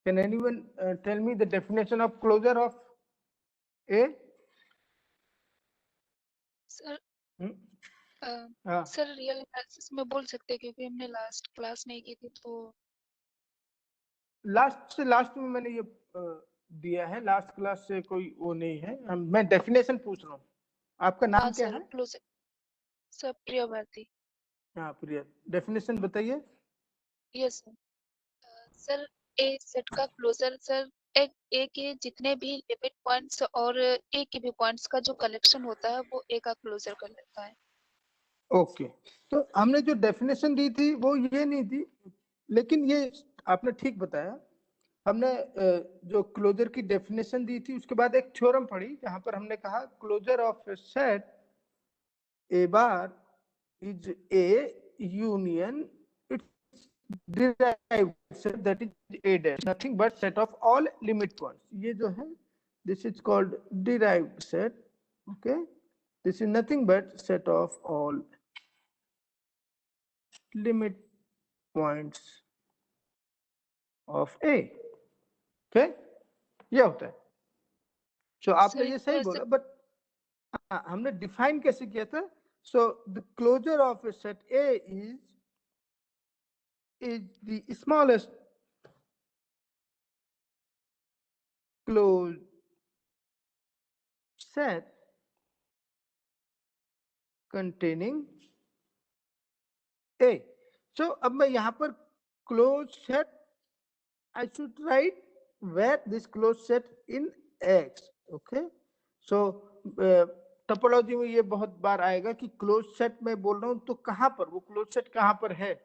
Can anyone tell me the definition of closure of A? Sir हाँ, sir real analysis में बोल सकते हैं क्योंकि हमने लास्ट क्लास में की थी तो लास्ट में मैंने ये दिया है, लास्ट क्लास से कोई वो नहीं है। मैं डेफिनेशन पूछ रहा हूँ। आपका नाम हाँ क्या सर है? क्लोजर सर प्रिया भारती। हाँ प्रिया, डेफिनेशन बताइए। यस सर सर ए सेट का क्लोजर सर एक ए के जितने भी लिमिट पॉइंट्स और ए के भी पॉइंट्स का जो कलेक्शन होता है वो ए का क्लोजर कर लेता है। ओके, तो हमने जो डेफिनेशन दी थी वो ये नहीं थी, लेकिन ये आपने ठीक बताया। हमने जो क्लोजर की डेफिनेशन दी थी उसके बाद एक थ्योरम पढ़ी जहां पर हमने कहा closure of a set A bar is A union its derived set that is a dash, nothing but set of all limit points. ये जो है this is called derived set. Okay, this is nothing but set of all limit points of A. Okay, ये होता है। So आपने ये सही बोला, बट हमने डिफाइन कैसे किया था? So the closure of a set A is the smallest closed set containing A. So अब मैं यहाँ पर closed set I should write where this closed set in X. Okay, so topology में ये बहुत बार आएगा कि क्लोज सेट में बोल रहा हूँ तो कहाँ पर वो क्लोज सेट कहाँ पर है?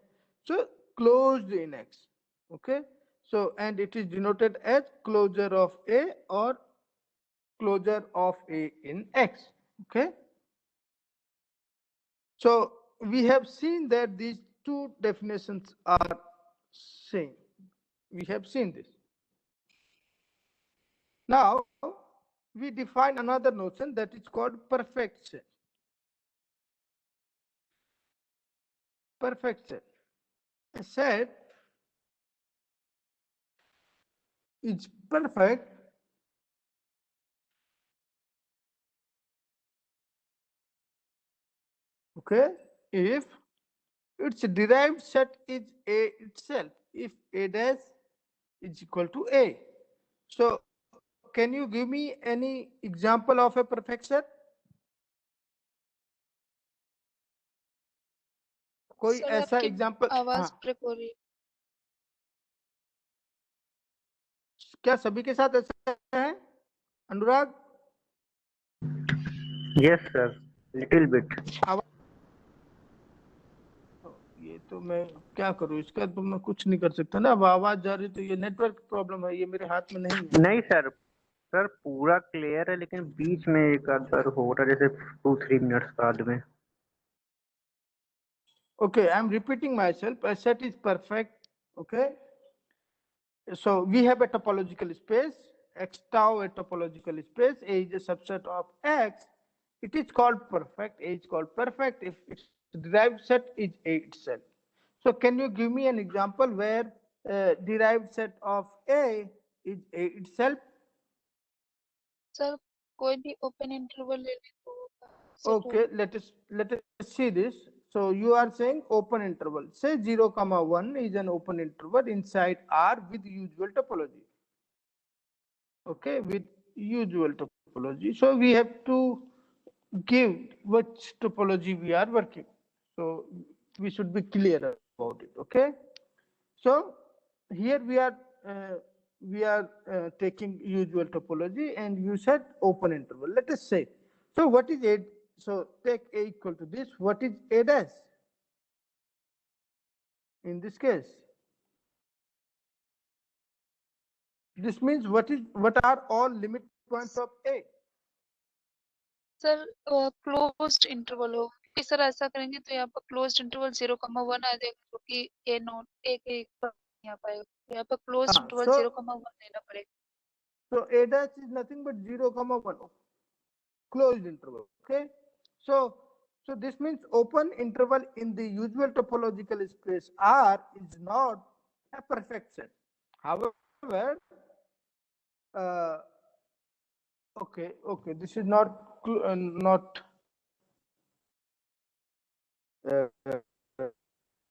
So closed in X. Okay, so and it is denoted as closure of A or closure of A in X. Okay, so we have seen that these two definitions are same. We have seen this. Now we define another notion that is called perfect set. Perfect set. A set is perfect okay if its derived set is A itself, if A dash is equal to A. So can you give me any example of a perfect set? कोई sir ऐसा आपकी example? आवाज हाँ, break हो रही है। क्या सभी के साथ ऐसा है अनुराग? Yes, sir. Little bit. ये तो मैं क्या करूं, इसका तो मैं कुछ नहीं कर सकता ना। अब आवाज जा रही तो ये नेटवर्क प्रॉब्लम है, ये मेरे हाथ में नहीं है। नहीं सर, सर पूरा क्लियर है लेकिन बीच में एक आध बार हो रहा है, जैसे 2-3 मिनट्स बाद में। Okay, I am repeating myself. A set is perfect. Okay, so we have a topological space X tau, a topological space. A is a subset of X. It is called perfect. A is called perfect if its derived set is A itself. So can you give me an example where derived set of A is A itself? Sir कोई भी open interval ले ले तो Okay, let us see this. So you are saying open interval. Say 0,1 is an open interval inside R with usual topology. Okay, with usual topology. So we have to give which topology we are working. So we should be clear about it. Okay. So here we are taking usual topology, and you said open interval. Let us say. So what is A? So take A equal to this. What is A dash in this case? This means what are all limit points of A? Sir closed interval हो इस तरह ऐसा करेंगे तो यहाँ पर closed interval 0,1 आ जाएगा जो कि ए नॉट ए के यहाँ पाएगा, यहाँ पर क्लोज्ड इंटरवल 0,1 लेना पड़ेगा। So A dash is nothing but 0,1 closed interval. Okay, so this means open interval in the usual topological space R is not a perfect set. However, However, okay, this is not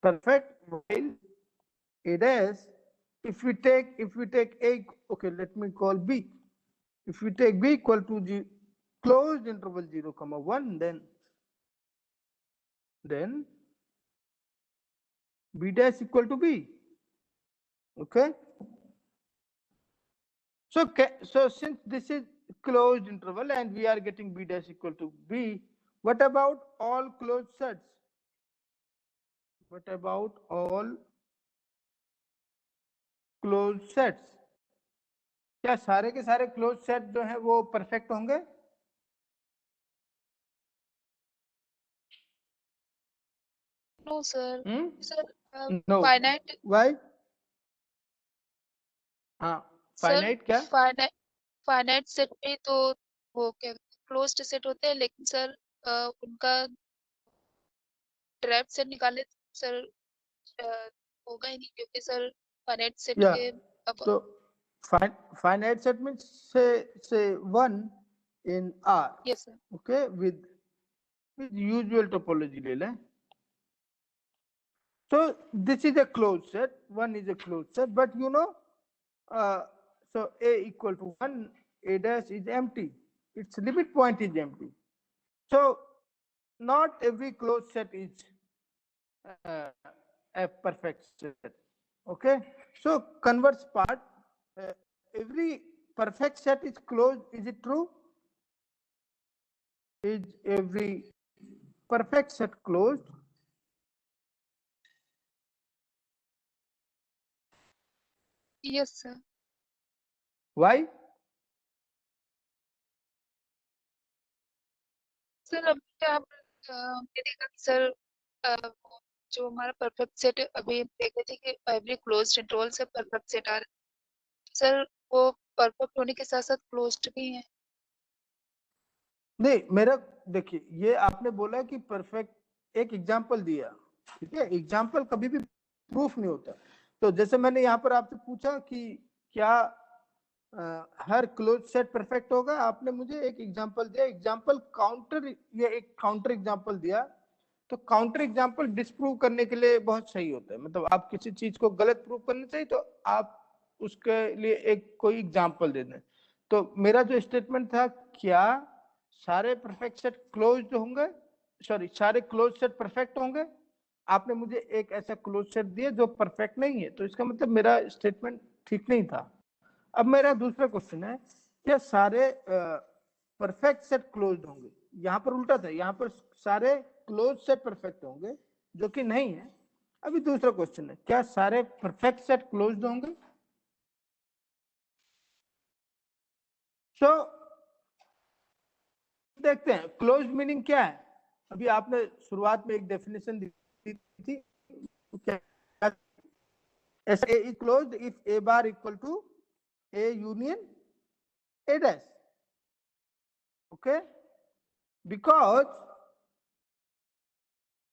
perfect. While it is, if we take A, okay, let me call B. If we take B equal to G, closed interval 0, 1, then B dash equal to B. Okay. So since this is closed interval and we are getting B dash equal to B, what about all closed sets? What about all closed sets? क्या सारे के सारे close set जो है वो perfect होंगे? No, sir. Sir, No. finite. Why? हाँ, sir finite क्या? फाइनाइट सेट में तो वो क्या क्लोज्ड सेट होते हैं, लेकिन सर उनका ड्राइव सेट निकाले सर होगा ही नहीं, क्योंकि सर फाइनाइट सेट Yeah. के So finite set means say 1 in R. Yes, sir. Okay, with usual topology ले लें. So this is a closed set. 1 is a closed set, but you know, so A equal to 1, A dash is empty. Its limit point is empty. So not every closed set is a perfect set. Okay. So converse part, every perfect set is closed. Is it true? Is every perfect set closed? Yes, sir. Why? Sir अभी क्या हमने देखा कि sir जो हमारा perfect set अभी देखे थे कि एवरी क्लोज्ड इंटरवल से परफेक्ट सेट आ रहा है सर, वो परफेक्ट होने के साथ साथ क्लोज्ड भी है. नहीं, मेरा देखिए, ये आपने बोला कि परफेक्ट, एक एग्जांपल दिया, ठीक है. एग्जांपल कभी भी प्रूफ नहीं होता. तो जैसे मैंने यहाँ पर आपसे पूछा कि क्या हर क्लोज सेट परफेक्ट होगा, आपने मुझे एक एग्जांपल दिया, एग्जांपल काउंटर, ये एक काउंटर एग्जांपल दिया. तो काउंटर एग्जांपल डिस्प्रूव करने के लिए बहुत सही होता है. मतलब आप किसी चीज को गलत प्रूव करना चाहिए तो आप उसके लिए एक कोई एग्जांपल दे दें. तो मेरा जो स्टेटमेंट था, क्या सारे परफेक्ट सेट क्लोज्ड होंगे, सॉरी सारे क्लोज सेट परफेक्ट होंगे. आपने मुझे एक ऐसा क्लोज सेट दिया जो परफेक्ट नहीं है, तो इसका मतलब मेरा स्टेटमेंट ठीक नहीं था. अब मेरा दूसरा क्वेश्चन है, क्या सारे परफेक्ट सेट क्लोज्ड होंगे? यहाँ पर उल्टा था, यहाँ पर सारे क्लोज सेट परफेक्ट होंगे, जो कि नहीं है. अभी दूसरा क्वेश्चन है, क्या सारे परफेक्ट सेट क्लोज्ड होंगे? सो देखते हैं क्लोज मीनिंग क्या है. अभी आपने शुरुआत में एक डेफिनेशन दी थी, क्या A is closed if A bar equal to A union A dash. Okay, because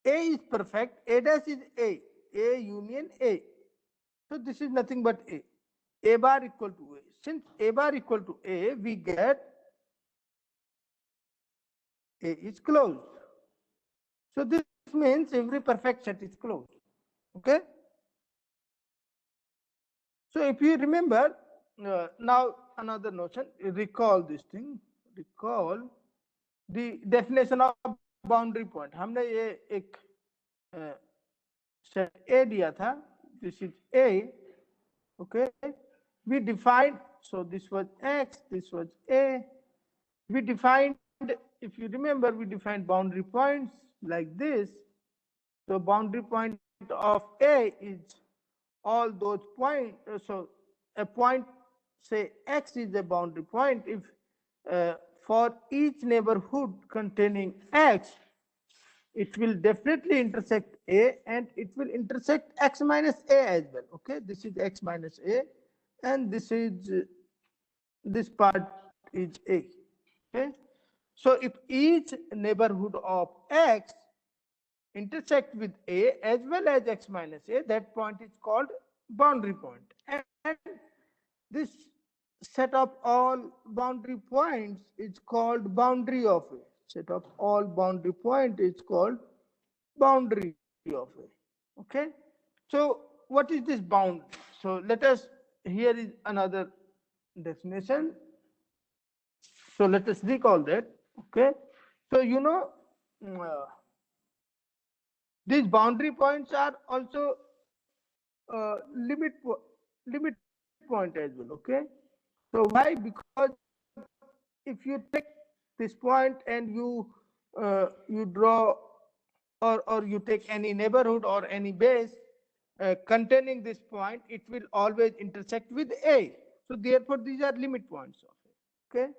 A is perfect, A dash is A union A. So this is nothing but A bar equal to A. Since A bar equal to A, we get A is closed. So this means every perfect set is closed. Okay. So if you remember, now another notion, recall this thing, recall the definition of boundary point. हमने ये एक set A दिया था, this is A. Okay, we defined, so this was X, this was A. We defined, if you remember, we defined boundary points like this. So boundary point of A is all those points. So a point, say X is a boundary point if for each neighborhood containing X, it will definitely intersect A and it will intersect X minus A as well. Okay, this is X minus A and this is this part is A. Okay, so if each neighborhood of X intersect with A as well as X minus A, that point is called boundary point. And this set of all boundary points is called boundary of A. Set of all boundary point is called boundary of A. Okay. So what is this boundary? So let us, here is another definition. So let us recall that. Okay. So these boundary points are also limit point as well. Okay. So why? Because if you take this point and you draw, or you take any neighborhood or any base containing this point, it will always intersect with A. So therefore, these are limit points of A. Okay.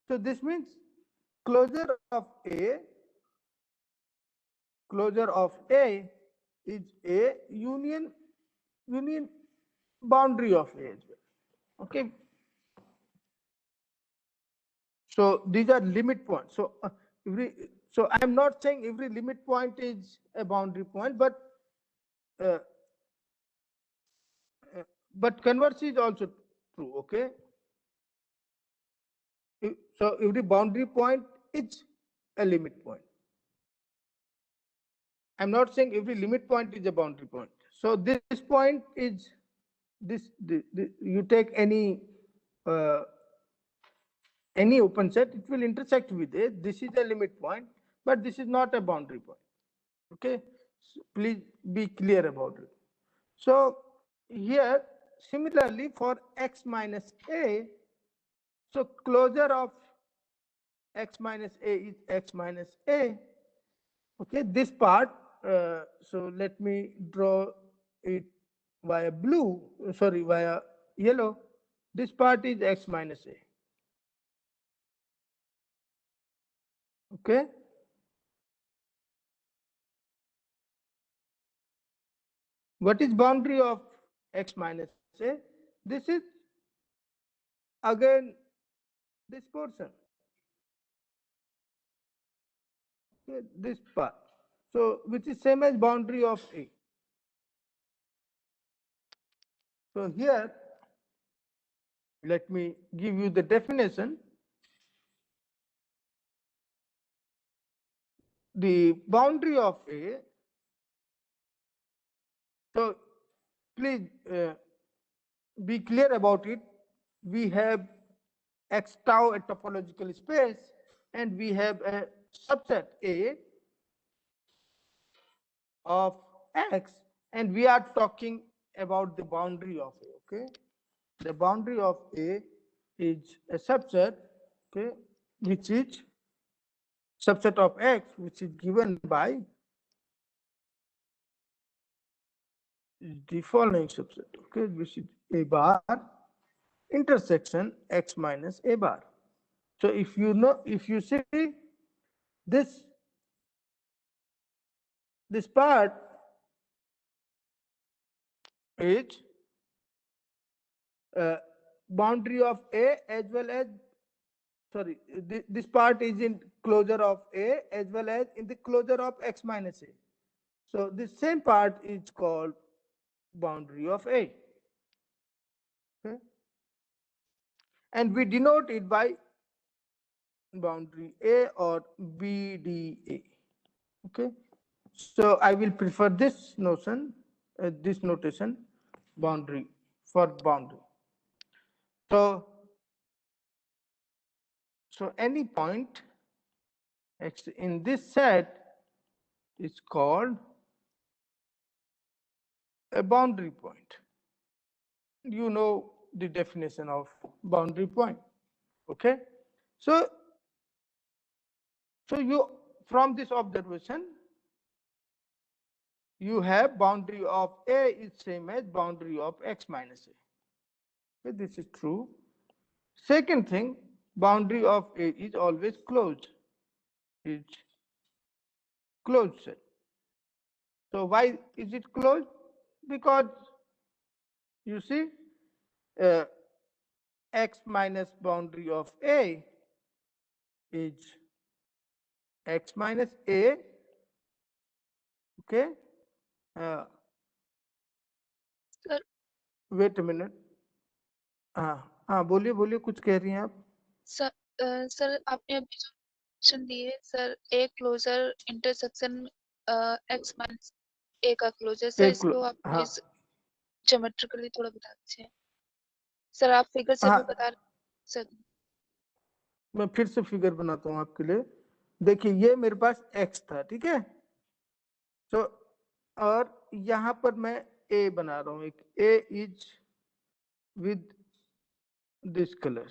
So this means closure of A is a union boundary of A as well. Okay. So these are limit points. So so I am not saying every limit point is a boundary point, but uh, converse is also true. Okay. So every boundary point is a limit point. I'm not saying every limit point is a boundary point. So this point is you take any open set, it will intersect with it. This is a limit point, but this is not a boundary point. Okay. So please be clear about it. So here, similarly for x minus a, so closure of x minus a is x minus a. Okay, this part, so let me draw it via blue, sorry, via yellow. This part is x minus a. Okay. What is boundary of x minus a? This is again this portion. Okay, this part. So which is same as boundary of A. So here, let me give you the definition. The boundary of A. So please be clear about it. We have x tau a topological space, and we have a subset A of x, and we are talking about the boundary of A. Okay. The boundary of A is a subset, okay, which is subset of X, which is given by the following subset, okay, which is A bar intersection X minus A bar. So if you see this part is boundary of A as well as, sorry, this part is in closure of A as well as in the closure of X minus A. So this same part is called boundary of A. Okay. And we denote it by boundary A or BDA. Okay. So I will prefer this notion, this notation, boundary, for boundary. So any point X in this set is called a boundary point. You know the definition of boundary point. Okay. So you, from this observation, you have boundary of A is same as boundary of X minus A. Okay, this is true. Second thing, boundary of A is always closed. It's closed set. So why is it closed? Because you see, X minus boundary of A is X minus A. Okay. Sir, Wait a minute. हाँ हाँ, बोलिए बोलिए, कुछ कह रही हैं आप? Sir आपने अभी जो क्वेश्चन दिए sir, A closure intersection X minus A का क्लोजर, सर एक इसको आप हाँ प्लीज ज्योमेट्रिकली थोड़ा बता दीजिए। सर आप फिगर से भी हाँ, बता रहे सर। मैं फिर से फिगर बनाता हूँ आपके लिए। देखिए, ये मेरे पास x था, ठीक है। तो और यहाँ पर मैं a बना रहा हूँ, एक a is with this colour.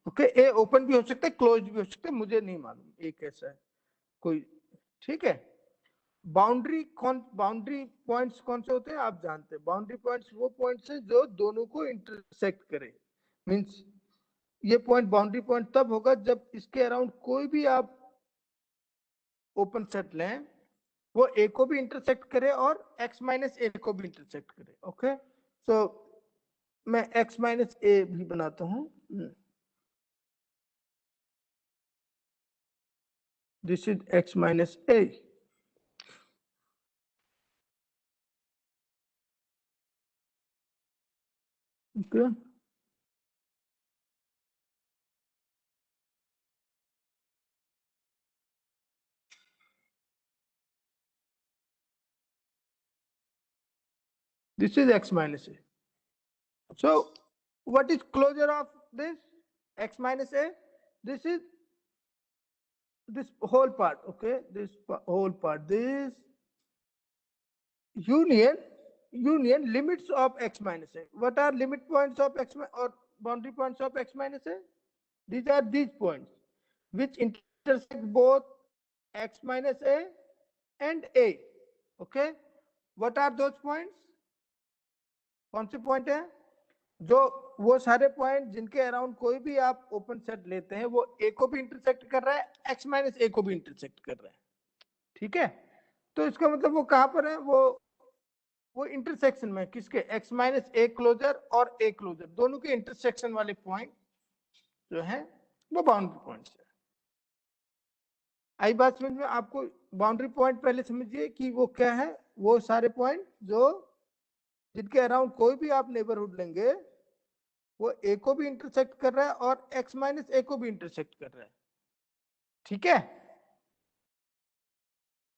Okay, A open भी हो सकता है, क्लोज भी हो सकता है, मुझे नहीं मालूम ए कैसा है कोई, ठीक है। बाउंड्री पॉइंट्स कौन से होते हैं आप जानते हैं। बाउंड्री पॉइंट्स वो पॉइंट्स है जो दोनों को इंटरसेक्ट करे। मींस ये पॉइंट बाउंड्री पॉइंट तब होगा जब इसके अराउंड कोई भी आप ओपन सेट लें, वो ए को भी इंटरसेक्ट करे और x माइनस ए को भी इंटरसेक्ट करे। ओके, सो मैं x माइनस ए भी बनाता हूं। This is x minus A. Okay, this is x minus a. So what is closure of this x minus a? This is this whole part. Okay, this whole part, this union limits of x minus a. What are limit points of x or boundary points of x minus a? These are these points which intersect both x minus a and a. Okay, what are those points? कौन से point है? जो वो सारे point जिनके around कोई भी आप ओपन सेट लेते हैं वो ए को भी इंटरसेक्ट कर रहा है, एक्स माइनस ए को भी इंटरसेक्ट कर रहा है, ठीक है। तो इसका मतलब वो कहां पर है? वो इंटरसेक्शन में किसके? एक्स माइनस ए क्लोजर और ए क्लोजर दोनों के इंटरसेक्शन वाले पॉइंट जो है वो बाउंड्री पॉइंट्स है। आई बात समझ में? आपको बाउंड्री पॉइंट पहले समझिए कि वो क्या है। वो सारे पॉइंट जो जिनके अराउंड कोई भी आप नेबरहुड लेंगे वो ए को भी इंटरसेक्ट कर रहा है और एक्स माइनस ए को भी इंटरसेक्ट कर रहा है, ठीक है।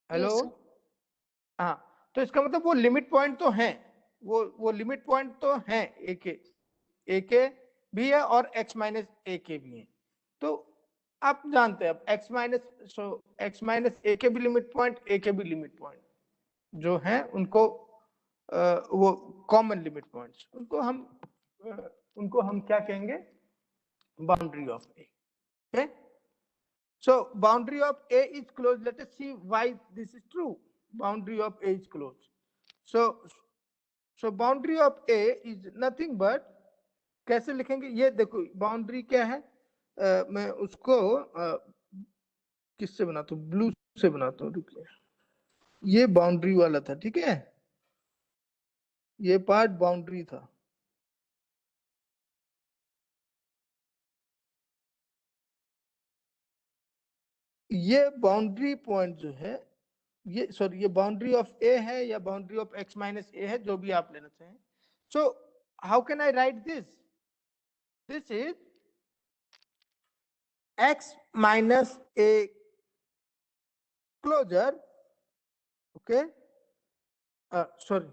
Hello, yes sir. हाँ, तो इसका मतलब वो लिमिट पॉइंट तो है, वो लिमिट पॉइंट तो है, ए के भी है और एक्स माइनस ए के भी है। तो आप जानते हैं अब एक्स माइनस ए के भी लिमिट पॉइंट, ए के भी लिमिट पॉइंट जो है उनको वो कॉमन लिमिट पॉइंट्स, उनको हम क्या कहेंगे? Boundary of A. okay, so boundary of a is closed. Let us see why this is true. Boundary of a is closed. So boundary of a is nothing but, कैसे लिखेंगे? ये देखो boundary क्या है, मैं उसको किससे बनाता हूँ? ब्लू से बनाता हूँ, रुकिए। ये बाउंड्री वाला था, ठीक है, ये पार्ट बाउंड्री था। ये बाउंड्री पॉइंट जो है, ये सॉरी, ये बाउंड्री ऑफ ए है या बाउंड्री ऑफ एक्स माइनस ए है, जो भी आप लेना चाहें। So how can I right this? This is x minus A closure. Okay, sorry,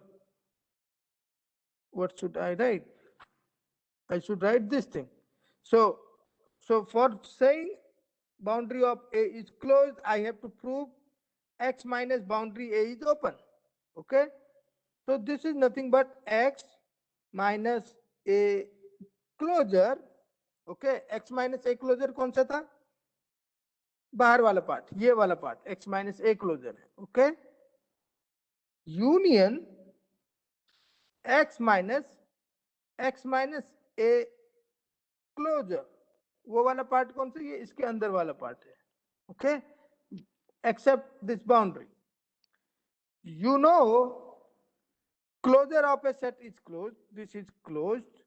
what should I write? I should write this thing. So for saying boundary of a is closed, I have to prove x minus boundary a is open. Okay, so this is nothing but x minus a closure. Okay, x minus a closure कौन सा था? बाहर वाला part, ये वाला part x minus A closure है। Okay, union x minus A closure, वो वाला पार्ट कौन सा? ये इसके अंदर वाला पार्ट है। Okay, except this boundary, you know closure of a set is closed. This is closed.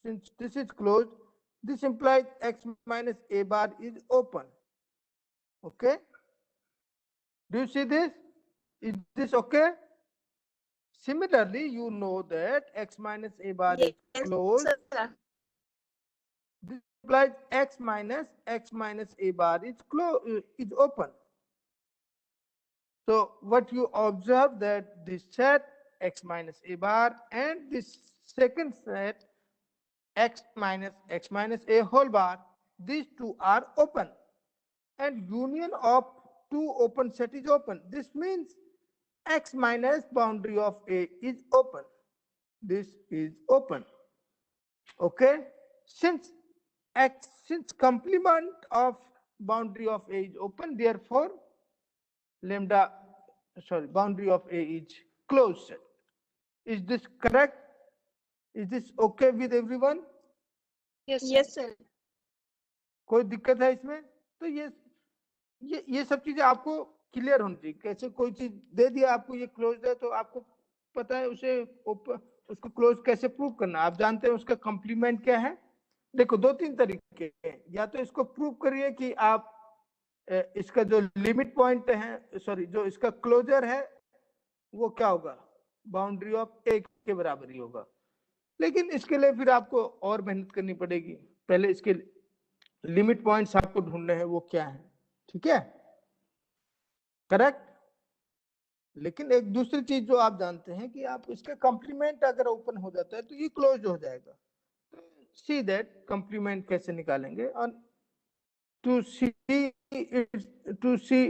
Since this is closed, this implies x minus a bar is open. Okay, do you see this? Is this okay? Similarly, you know that x minus a bar is closed. sir. This implies x minus a bar is open. So what you observe that this set x minus a bar and this second set x minus a whole bar, these two are open, and union of two open set is open. This means x minus boundary of a is open. This is open. Okay, since complement of boundary of a is open, therefore boundary of a is closed set. Is this correct? Is this okay with everyone? Yes, sir. कोई दिक्कत है इसमें? तो ये सब चीजें आपको clear होनी चाहिए. कैसे कोई चीज दे दिया आपको ये क्लोज है तो आपको पता है उसे उसको क्लोज कैसे प्रूव करना. आप जानते हैं उसका कॉम्प्लीमेंट क्या है. देखो 2-3 तरीके हैं. या तो इसको प्रूव करिए कि आप इसका जो लिमिट पॉइंट है, सॉरी जो इसका क्लोजर है वो क्या होगा, बाउंड्री ऑफ ए के बराबर ही होगा. लेकिन इसके लिए फिर आपको और मेहनत करनी पड़ेगी. पहले इसके लिमिट पॉइंट्स आपको ढूंढने हैं वो क्या है. ठीक है, करेक्ट. लेकिन एक दूसरी चीज जो आप जानते हैं कि आप इसका कॉम्प्लीमेंट अगर ओपन हो जाता है तो ये क्लोज हो जाएगा. सी दैट कॉम्प्लीमेंट कैसे निकालेंगे. और to see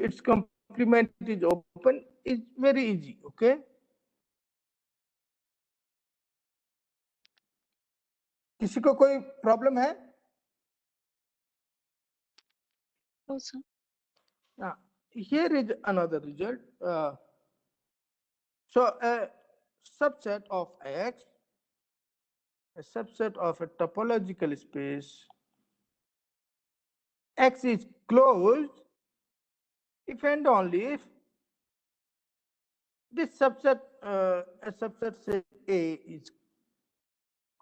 its complement is open is very easy. Okay, किसी को कोई प्रॉब्लम है? No, sir. Here is another result. So a subset of X, a subset of a topological space X is closed if and only if this subset, a subset say A is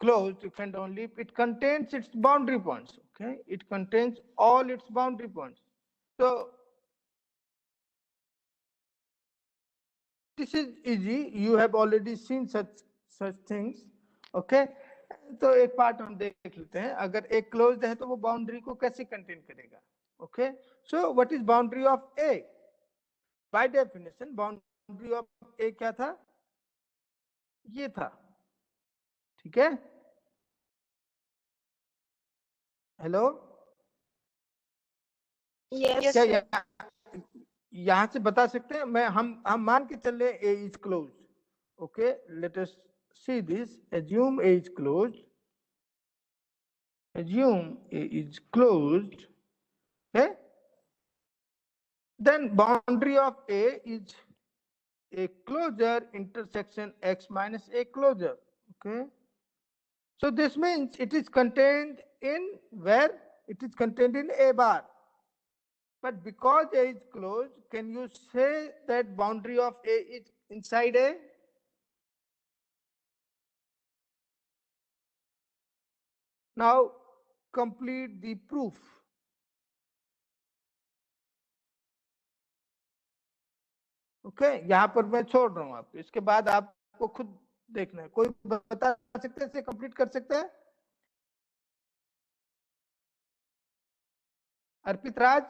closed if and only if it contains its boundary points. Okay, it contains all its boundary points. So this is easy. You have already seen such things. Okay, तो एक part हम देख लेते हैं. अगर एक closed है तो वो बाउंड्री को कैसे कंटेन करेगा. Okay, so what is boundary of A? By definition boundary of A क्या था? ये था. ठीक है, हेलो. Yes, क्या sir. यहाँ से बता सकते हैं? मैं हम मान के चल रहे A is close. Okay, let us see this. Assume A is closed. Assume A is closed. Okay, then boundary of A is a closure intersection X minus a closure. Okay, so this means it is contained in where? It is contained in A bar. But because A is closed, can you say that boundary of A is inside A? Now complete the proof. Okay, यहाँ पर मैं छोड़ रहा हूँ आपको. इसके बाद आपको खुद देखना है. कोई बता सकते हैं इसे कंप्लीट कर सकते हैं? अर्पित राज,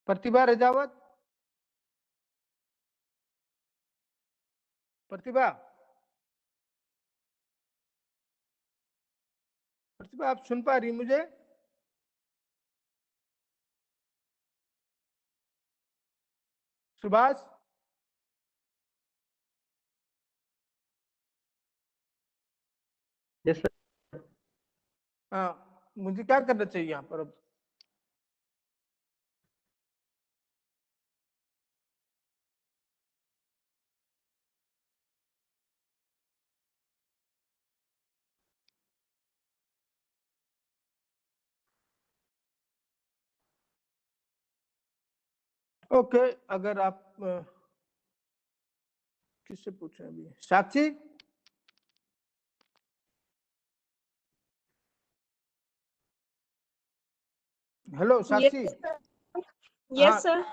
प्रतिभा रजावत, प्रतिभा आप सुन पा रही मुझे? Subhash, yes sir. हाँ, मुझे क्या करना चाहिए यहाँ पर अब? ओके, अगर आप किससे पूछें अभी? Sakshi, hello Sakshi. Yes sir.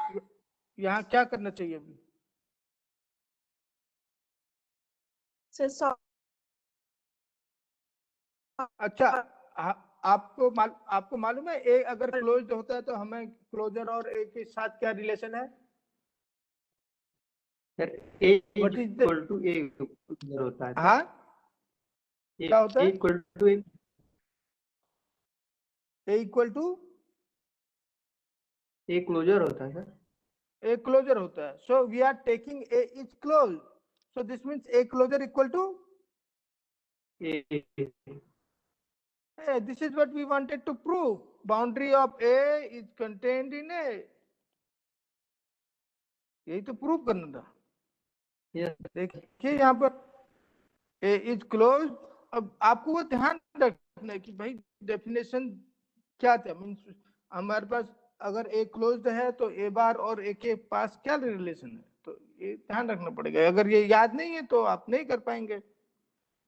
यहाँ क्या करना चाहिए अभी? सर अच्छा, आपको मालूम है ए अगर क्लोज्ड होता है तो हमें क्लोजर और ए के साथ क्या रिलेशन है? Sir A What is the- equal to A होता है हाँ, क्या होता है? Equal to A equal to A closure होता है सर। ए क्लोजर होता है। So we are taking A is close, so this means A closure equal to A this is what we wanted to prove. Boundary of A is contained in A. यही तो prove करना था। देखिए यहाँ पर A is closed। अब आपको वो ध्यान रखना है कि भाई डेफिनेशन क्या था, मीन्स हमारे पास अगर A क्लोज्ड है तो A बार और A के पास क्या रिलेशन है, तो ये ध्यान रखना पड़ेगा। अगर ये याद नहीं है तो आप नहीं कर पाएंगे,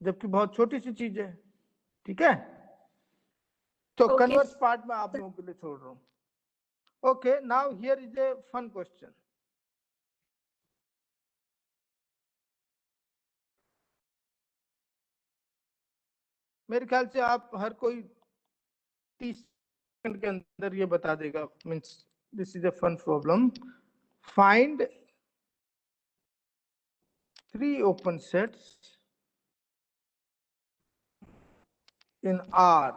जबकि बहुत छोटी सी चीज है। ठीक है, तो Okay. कन्वर्स पार्ट में आप लोगों के लिए छोड़ रहा हूँ। Okay, now here is a fun question. मेरे ख्याल से आप हर कोई 30 सेकंड के अंदर ये बता देगा। Means this is a fun problem. Find 3 open sets in R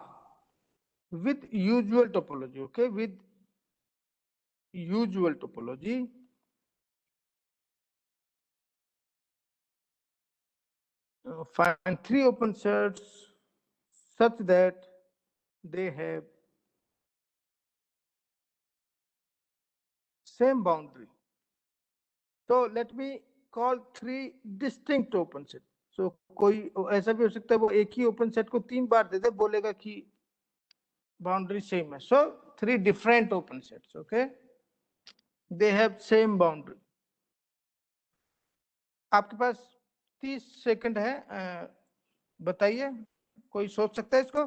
with usual topology. Okay, with usual topology. Find 3 open sets such that they have same boundary. So let me call 3 distinct open set. So कोई ऐसा भी हो सकता है वो एक ही open set को 3 बार दे दे, बोलेगा कि बाउंड्री सेम है। So 3 different open sets, okay, they have same boundary. आपके पास 30 सेकंड है, बताइए, कोई सोच सकता है इसको?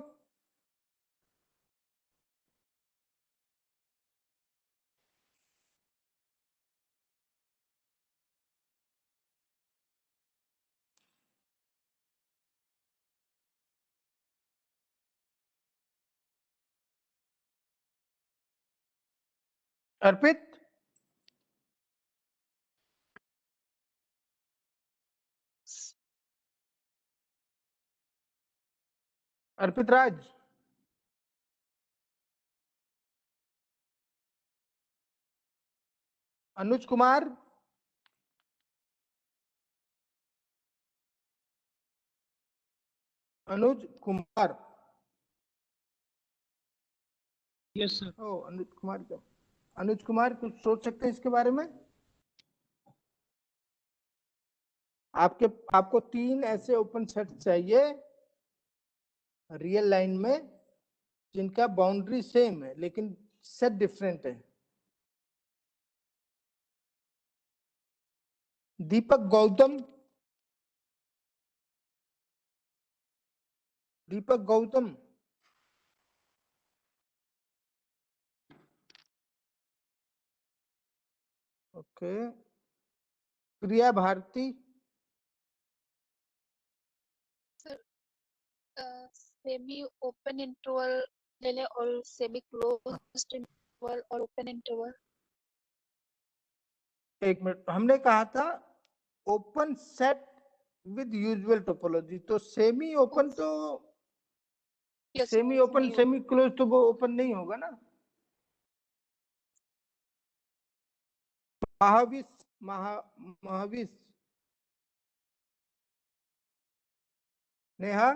अर्पित, अर्पित राज, अनुज कुमार, अनुज कुमार। Yes sir. ओ अनुज कुमार, क्या अनुज कुमार कुछ सोच सकते हैं इसके बारे में? आपको 3 ऐसे ओपन सेट चाहिए रियल लाइन में जिनका बाउंड्री सेम है लेकिन सेट डिफरेंट है। दीपक गौतम, दीपक गौतम, ओके, प्रिया भारती, सेमी ओपन इंटरवल ले ले और सेमी क्लोज्ड इंटरवल और ओपन इंटरवल। एक मिनट, हमने कहा था open set with usual topology, तो सेमी ओपन तो Yes, semi sir, open semi semi close तो वो ओपन नहीं होगा ना। महाविश, महाविश, नेहा,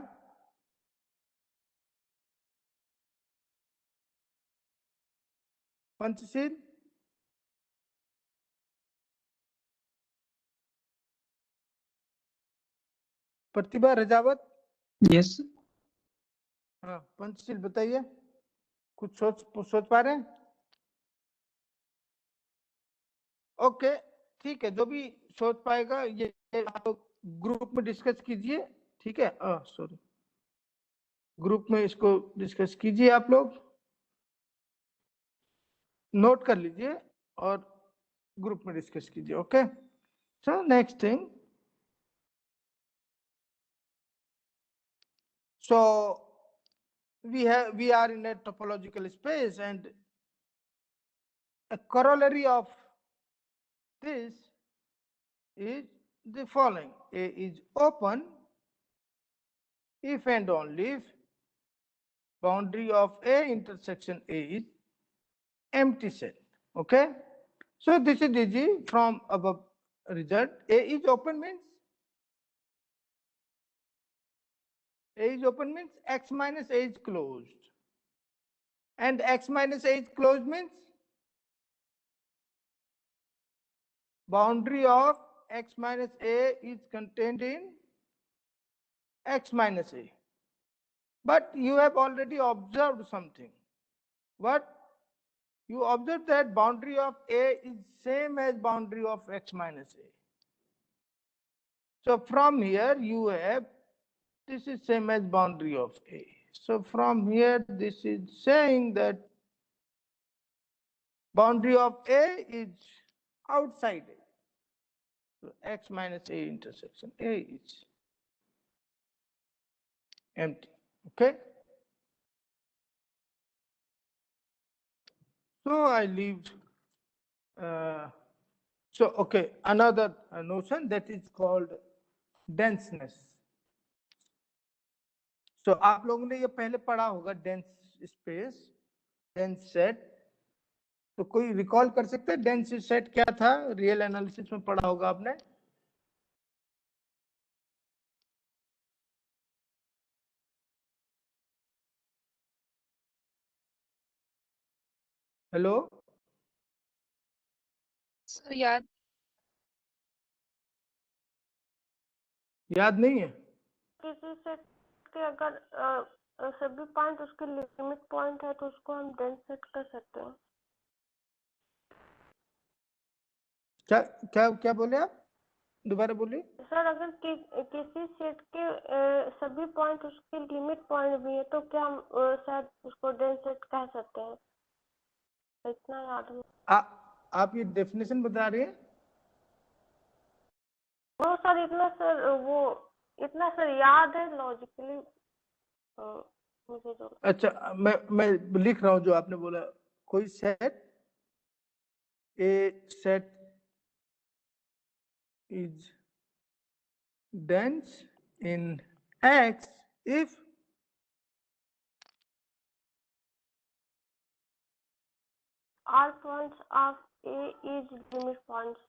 पंचशील, प्रतिभा रजावत। यस हाँ पंचशील, बताइए, कुछ सोच पा रहे हैं? ओके ठीक है, जो भी सोच पाएगा ये आप ग्रुप में डिस्कस कीजिए। ठीक है, सॉरी, ग्रुप में इसको डिस्कस कीजिए, आप लोग नोट कर लीजिए और ग्रुप में डिस्कस कीजिए। Okay, so next thing, So we are in a topological space, and a corollary of this is the following: A is open if and only if boundary of A intersection A is empty set. Okay, so this is easy from above result. A is open means X minus A is closed, and X minus A is closed means boundary of X minus A is contained in X minus A. But you have already observed something. What? You observe that boundary of A is same as boundary of X minus A. So from here you have, this is same as boundary of A. So from here this is saying that boundary of A is outside A. So X minus A intersection A is empty. Okay. So I leave. Okay, another notion that is called denseness. So आप लोगों ने ये पहले पढ़ा होगा dense space, dense set. तो कोई recall कर सकते हैं डेंस सेट क्या था? रियल एनालिसिस में पढ़ा होगा आपने. हेलो, सर याद याद नहीं है? किसी सेट के अगर सभी पॉइंट उसके लिमिट पॉइंट है तो उसको हम डेंस सेट कर सकते हैं. क्या क्या क्या बोले आप? दोबारा बोलिए. सर अगर किसी सेट के सभी पॉइंट उसके लिमिट पॉइंट भी है तो क्या हम शायद उसको डेंस सेट कह सकते हैं. इतना याद है. आप ये डेफिनेशन बता रहे हैं? वो सर इतना सर याद है लॉजिकली मुझे जो. अच्छा, मैं लिख रहा हूं जो आपने बोला. कोई set, A set is dense in X if all points of A is limit points.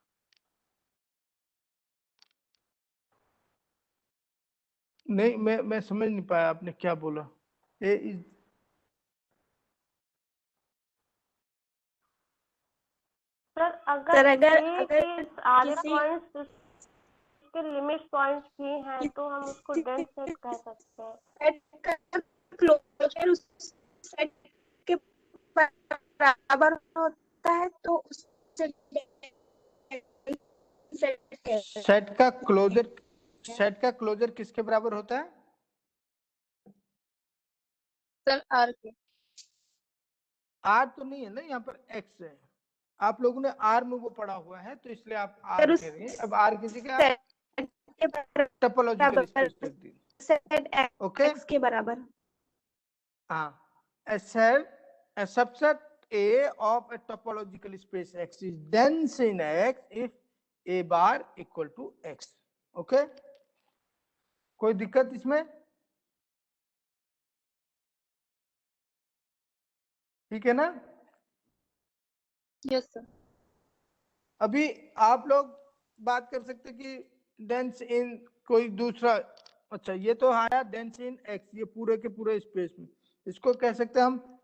नहीं, मैं समझ नहीं पाया आपने क्या बोला. ए इज सर अगर A के सारे पॉइंट्स उसके लिमिट पॉइंट्स भी हैं तो हम उसको डेंस सेट कह सकते हैं. क्लोजर उस सेट के बराबर होता है तो उसे सेट का क्लोजर किसके बराबर होता है? सर आर के. आर तो नहीं है ना, यहाँ पर एक्स है. आप लोगों ने आर में वो पढ़ा हुआ है तो इसलिए आप आर कह रहे हैं. अब आर किसी का टोपोलॉजिकल स्पेस कर दी. सेट ओके, एक्स के बराबर. हाँ, a set, a subset A of a topological space X is dense in X if A bar equal to X. Okay, कोई दिक्कत इसमें? ठीक है ना? Yes sir. अभी आप लोग बात कर सकते कि डेंस इन कोई दूसरा. अच्छा, ये तो आया डेंस इन एक्स, ये पूरे के पूरे स्पेस में. इसको कह सकते हैं हम,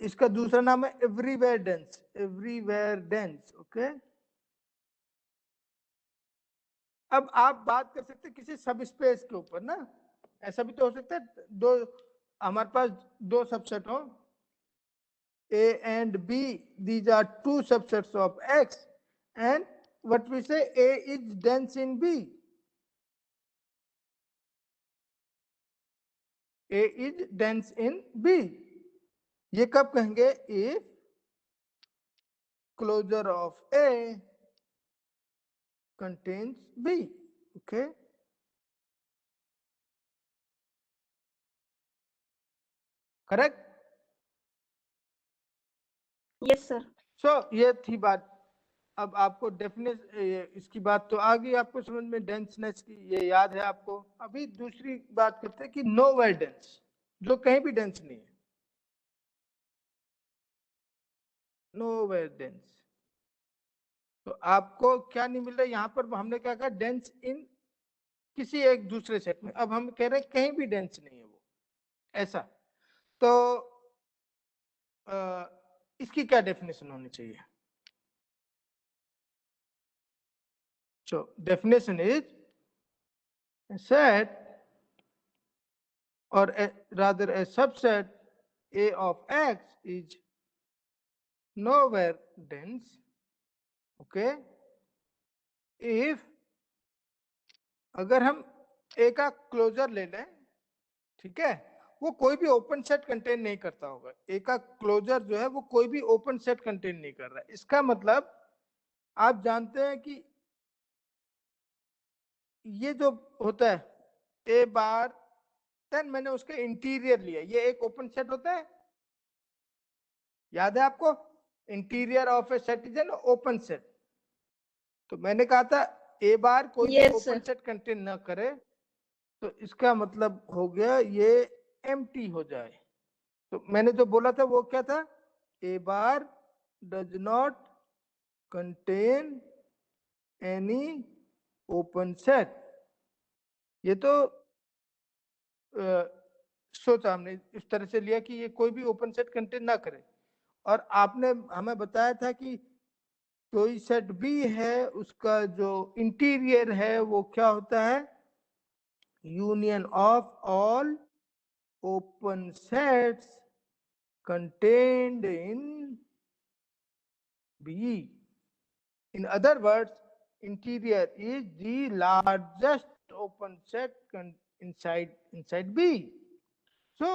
इसका दूसरा नाम है everywhere dense. Everywhere dense. Okay, अब आप बात कर सकते हैं किसी सब स्पेस के ऊपर ना. ऐसा भी तो हो सकता है दो, हमारे पास दो सबसेट हो, A and B. These are two subsets of X, and what we say, A is dense in B. A is dense in B. ये कब कहेंगे? If closure of A contains B. Okay, correct? Yes sir. सो ये थी बात। अब आपको definite इसकी बात तो आ गई आपको समझ में, डेंसनेस की, ये याद है आपको। अभी दूसरी बात करते हैं कि नोवेयर डेंस, जो कहीं भी डेंस नहीं है, नोवेयर डेंस। तो आपको क्या नहीं मिल रहा है यहाँ पर? हमने क्या कहा, डेंस इन किसी एक दूसरे सेट में। अब हम कह रहे हैं कहीं भी डेंस नहीं है वो, ऐसा। तो इसकी क्या डेफिनेशन होनी चाहिए? So definition is a set, or rather a subset A of X is nowhere dense, okay, if अगर हम A का क्लोजर ले लें, ठीक है, वो कोई भी ओपन सेट कंटेन नहीं करता होगा। A का क्लोजर जो है वो कोई भी ओपन सेट कंटेन नहीं कर रहा है। इसका मतलब आप जानते हैं कि ये जो होता है A बार, देन मैंने उसका इंटीरियर लिया, ये एक ओपन सेट होता है, याद है आपको? Interior of a set is an open set. तो मैंने कहा था ए बार कोई भी Yes, open sir. Set contain ना करे, तो इसका मतलब हो गया ये एम्प्टी हो जाए। तो मैंने जो बोला था वो क्या था? A bar does not contain any open set. ये तो सोचा हमने इस तरह से लिया कि ये कोई भी ओपन सेट कंटेन ना करे। और आपने हमें बताया था कि कोई सेट बी है, उसका जो इंटीरियर है वो क्या होता है? Union of all open sets contained in B. In other words, interior is the largest open set inside B. So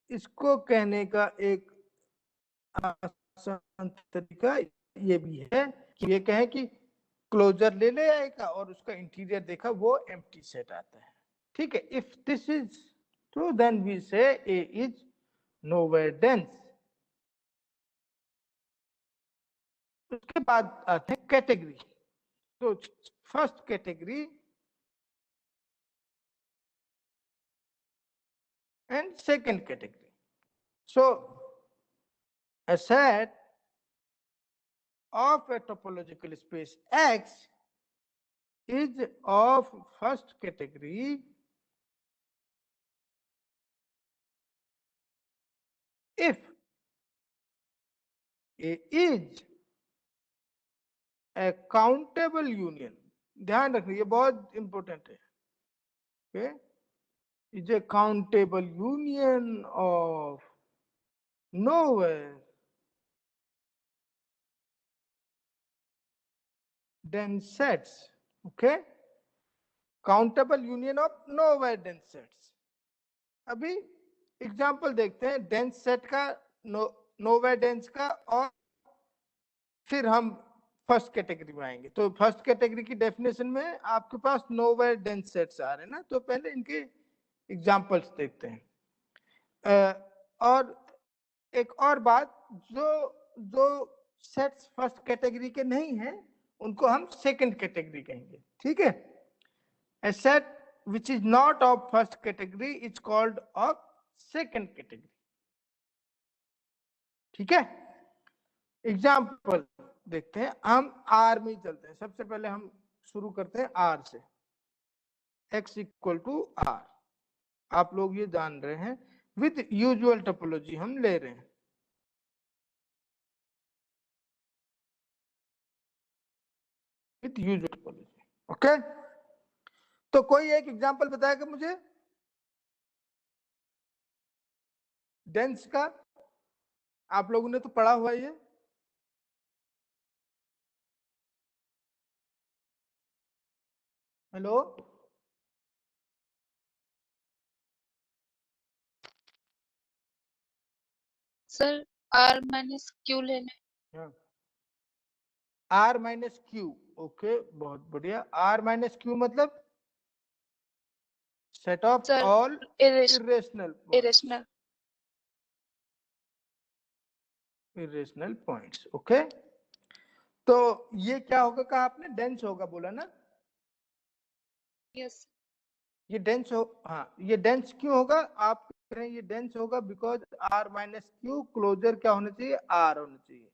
इसको कहने का एक आसान तरीका ये भी है कि ये कहें कि क्लोजर ले ले आएगा और उसका इंटीरियर देखा वो एम्प्टी सेट आता है, ठीक है। If this is true then we say A is nowhere dense. उसके बाद आते हैं कैटेगरी। तो first category and second category. So a set of a topological space X is of first category if A is a countable union। ध्यान रखिए ये बहुत important है, okay, is a countable union of nowhere dense sets, okay, countable union of nowhere dense sets। अभी example देखते हैं dense set का, nowhere dense का, और फिर हम फर्स्ट कैटेगरी में आएंगे। तो फर्स्ट कैटेगरी की डेफिनेशन में आपके पास नोवेयर डेंस सेट्स आ रहे हैं ना, तो पहले इनके एग्जांपल्स देखते हैं। और एक और बात, जो सेट्स फर्स्ट कैटेगरी के नहीं हैं उनको हम सेकंड कैटेगरी कहेंगे, ठीक है। ए set which is not of first category is called of second category, ठीक है। एग्जाम्पल देखते हैं, हम आर में चलते हैं। सबसे पहले हम शुरू करते हैं आर से। x इक्वल टू आर, आप लोग ये जान रहे हैं, विद यूजुअल टोपोलॉजी हम ले रहे हैं। With usual topology, okay. तो कोई एक एग्जाम्पल बताएगा मुझे डेंस का? आप लोगों ने तो पढ़ा हुआ ये। Hello, sir R minus Q ले लें। आर माइनस क्यू, ओके, बहुत बढ़िया। आर माइनस क्यू मतलब set of sir all irrational irrational irrational irrational points. Okay, तो ये क्या होगा कहा आपने, डेंस होगा बोला ना? यस ये डेंस हो, हाँ ये डेंस क्यों होगा आप कह रहे हैं ये डेंस होगा because r minus Q closure क्या होना चाहिए, r होना चाहिए।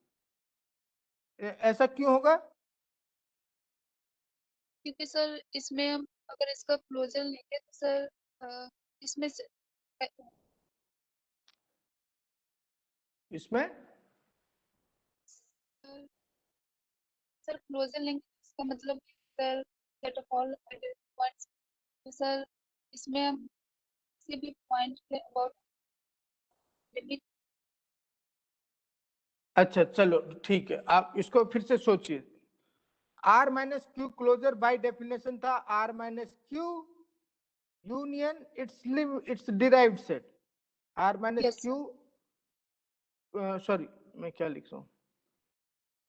ऐसा क्यों होगा? क्योंकि सर इसमें हम अगर इसका क्लोजर लेंगे तो सर इसमें से इसमें सर क्लोजर लेंगे तो इसका मतलब sir set of all points, तो सर इसमें हम किसी भी पॉइंट के अबाउट लिमिट। अच्छा चलो ठीक है, आप इसको फिर से सोचिए। r minus Q closure by definition था r minus Q union it's derived set, r minus Yes. Q, sorry मैं क्या लिख रहा हूँ,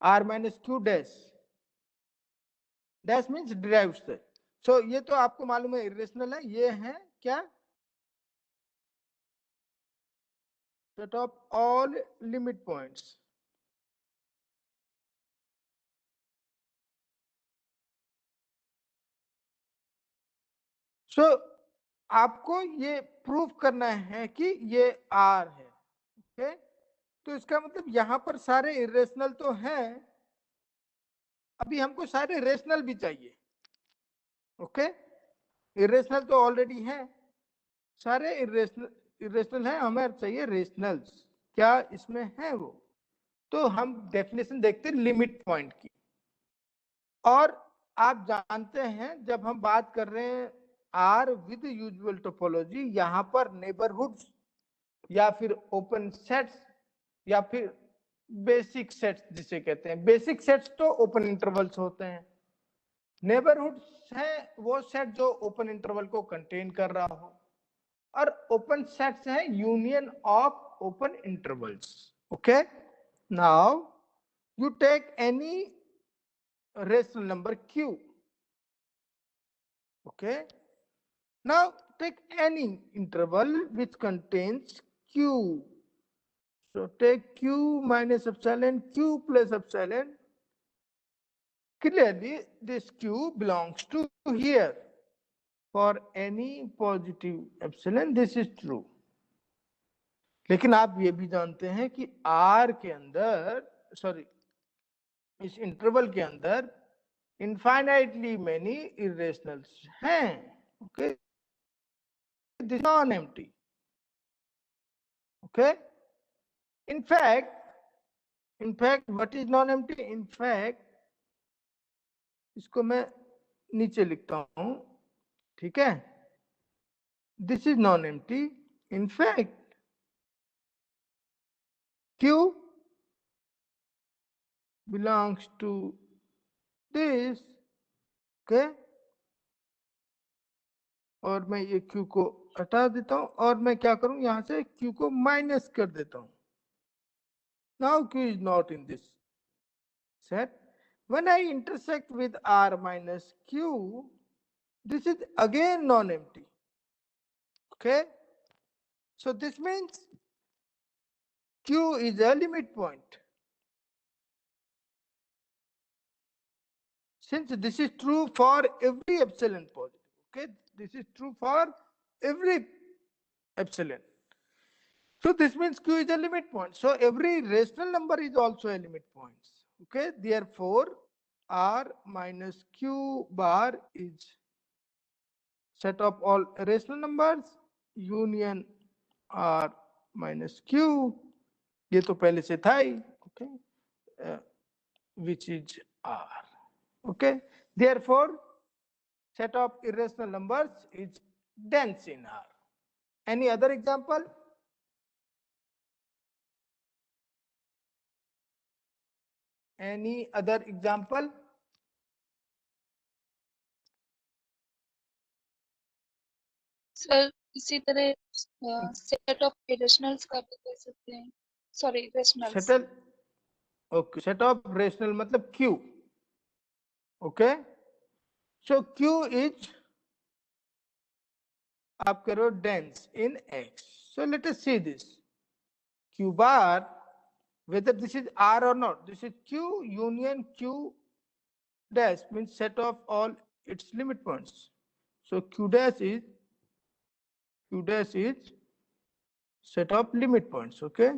r minus Q dash, dash means derived set. So ये तो आपको मालूम है इरेशनल है, ये है क्या, set of all limit points. So आपको ये प्रूव करना है कि ये r है। ओके, तो इसका मतलब यहां पर सारे इरेशनल तो हैं, अभी हमको सारे रेशनल भी चाहिए। ओके, इरेशनल तो ऑलरेडी है, सारे इरेशनल है, हमें चाहिए रेशनल्स। क्या इसमें है वो? तो हम डेफिनेशन देखते हैं लिमिट पॉइंट की। और आप जानते हैं जब हम बात कर रहे हैं आर विद यूजुअल टोपोलॉजी, यहां पर नेबरहुड्स या फिर ओपन सेट्स या फिर बेसिक सेट्स जिसे कहते हैं, बेसिक सेट्स तो ओपन इंटरवल्स होते हैं, नेबरहुड्स है वो सेट जो ओपन इंटरवल को कंटेन कर रहा हो, और ओपन सेट्स है union of open intervals. Okay, now you take any rational number q. Okay, now take any interval which contains q. So take q minus epsilon, q plus epsilon. Clearly this q belongs to here. For any positive epsilon this is true. लेकिन आप ये भी जानते हैं कि r के अंदर, sorry इस इंटरवल के अंदर infinitely many irrationals हैं. Okay, this is non-empty. Okay, in fact what is non-empty? In fact इसको मैं नीचे लिखता हूं, ठीक है, this is non-empty. In fact q belongs to this. Okay, और मैं ये q को हटा देता हूं और मैं क्या करूं, यहां से q को माइनस कर देता हूं. Now q is not in this set. When I intersect with r minus q, this is again non-empty. Okay, so this means q is a limit point. Since this is true for every epsilon positive, okay, this is true for every epsilon. So this means q is a limit point. So every rational number is also a limit point. Okay, therefore r minus q bar is set of all rational numbers union r minus q. ये तो पहले से था ही. Okay, which is r. Okay, therefore set of irrational numbers is dense in R. Any other example? Any other example? Sir इसी तरह set of irrationals का भी कह सकते हैं, sorry irrationals. Settle. Okay, set of rational मतलब Q. Okay, so Q is आप करो dense in X. So let us see this. Q bar whether this is R or not. This is Q union Q dash, means set of all its limit points. So Q dash is set of limit points. Okay.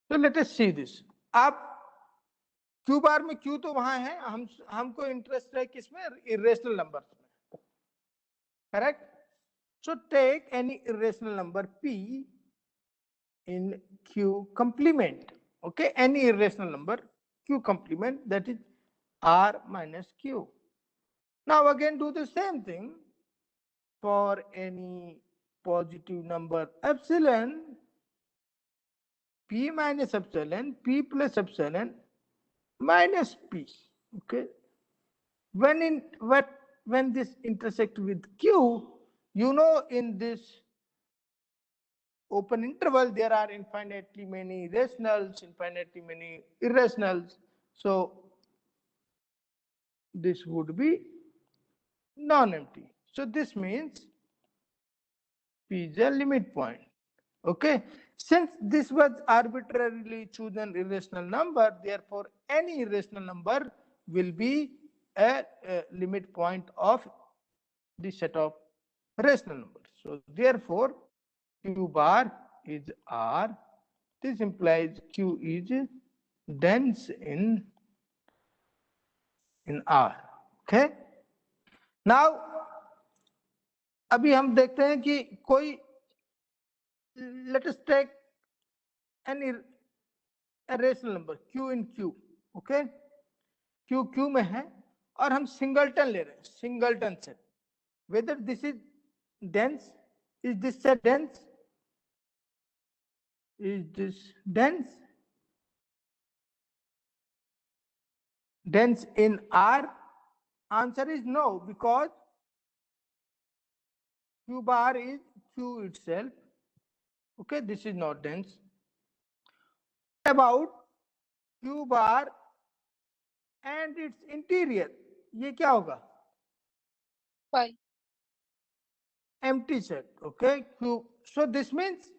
So let us see this. आप Q बार में Q तो वहां है, हमको interest है किसमें? Irrational number में, correct? So take any irrational number P in Q complement. Okay, any irrational number Q complement, that is R minus Q. Now again do the same thing for any positive number epsilon, P minus epsilon, P plus epsilon minus P. Okay, when this intersect with Q, you know, in this open interval there are infinitely many rationals, infinitely many irrationals. So this would be non-empty. So this means P is a limit point. Okay, since this was arbitrarily chosen irrational number, therefore any irrational number will be a limit point of the set of rational numbers. So therefore Q bar is R. This implies Q is dense in R. Okay. Now अभी हम देखते हैं कि कोई, let us take any rational number Q in Q. Okay, Q में है और हम सिंगलटन ले रहे हैं, singleton set. Whether this is dense, is this set dense? Is this dense? Dense in R? Answer is no, because Q bar is Q itself. Okay, this is not dense. About Q bar and its interior, ये क्या होगा? Phi. Empty set. Okay, Q. So this means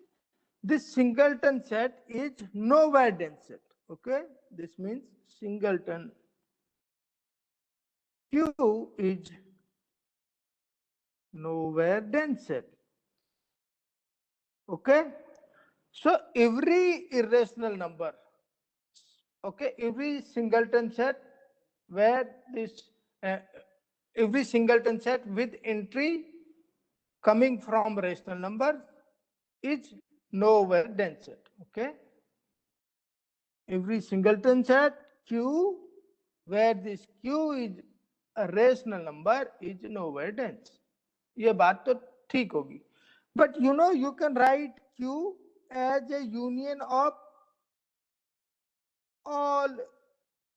this singleton set is nowhere dense set. Okay, this means singleton Q is nowhere dense set. Okay, so every irrational number, okay, every singleton set where this every singleton set with entry coming from rational number is nowhere dense set. Okay, every singleton set Q where this Q is a rational number is nowhere dense. ये बात तो ठीक होगी. But you know, you can write Q as a union of all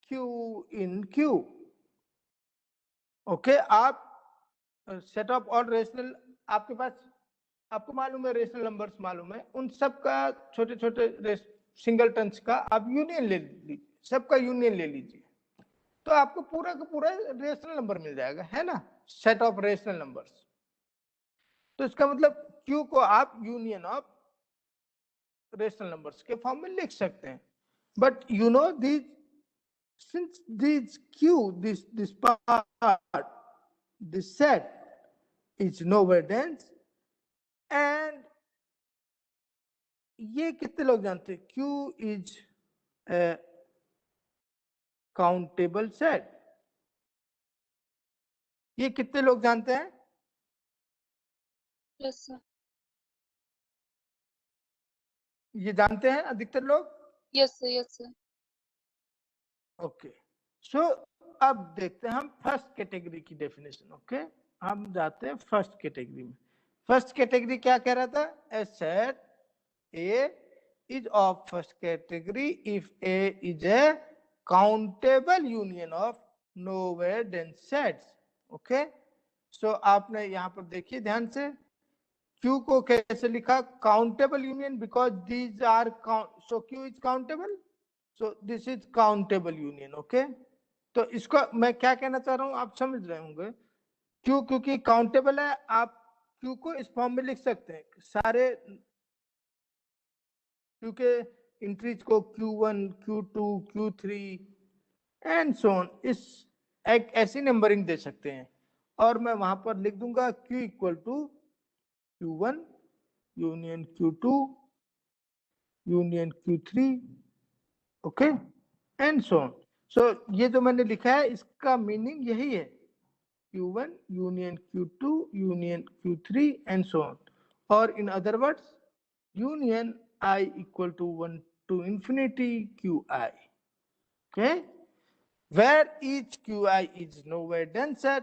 Q in Q. Okay, आप set of all rational, आपके पास, आपको मालूम है रेशनल नंबर्स मालूम है, उन सब का छोटे छोटे सिंगलटन्स का आप यूनियन ले लीजिए, सबका यूनियन ले लीजिए, तो आपको पूरा का पूरा रेशनल नंबर मिल जाएगा, है ना, सेट ऑफ रेशनल नंबर्स. तो इसका मतलब Q को आप यूनियन ऑफ रेशनल नंबर्स के फॉर्म में लिख सकते हैं. But you know this, since this Q, this part, this set is nowhere dense, and ये कितने लोग जानते हैं? Q is a countable set. ये कितने लोग जानते हैं? Yes, sir. ये जानते हैं अधिकतर लोग? Yes, sir. Yes, sir. Okay, so अब देखते हैं हम फर्स्ट कैटेगरी की डेफिनेशन. ओके, हम जाते हैं फर्स्ट कैटेगरी में. फर्स्ट कैटेगरी क्या कह रहा था? A set A is of first category if A is a countable union of nowhere dense sets. Okay, so आपने यहाँ पर देखिए ध्यान से, Q को कैसे लिखा? Countable union, because these are, so Q is countable, so this is countable union. okay, तो इसको मैं क्या कहना चाह रहा हूं, आप समझ रहे होंगे. Q क्योंकि काउंटेबल है, आप Q को इस फॉर्म में लिख सकते हैं सारे Q के इंट्रीज को Q1, Q2, Q3 and so on, इस एक ऐसी नंबरिंग दे सकते हैं और मैं वहां पर लिख दूंगा Q equal to Q1 union Q2 union Q3, okay and so on. So ये जो मैंने लिखा है इसका मीनिंग यही है, Q1 union Q2 union Q3 and so on, और in other words union I equal to 1 to infinity Qi, okay, where each Qi is nowhere denser,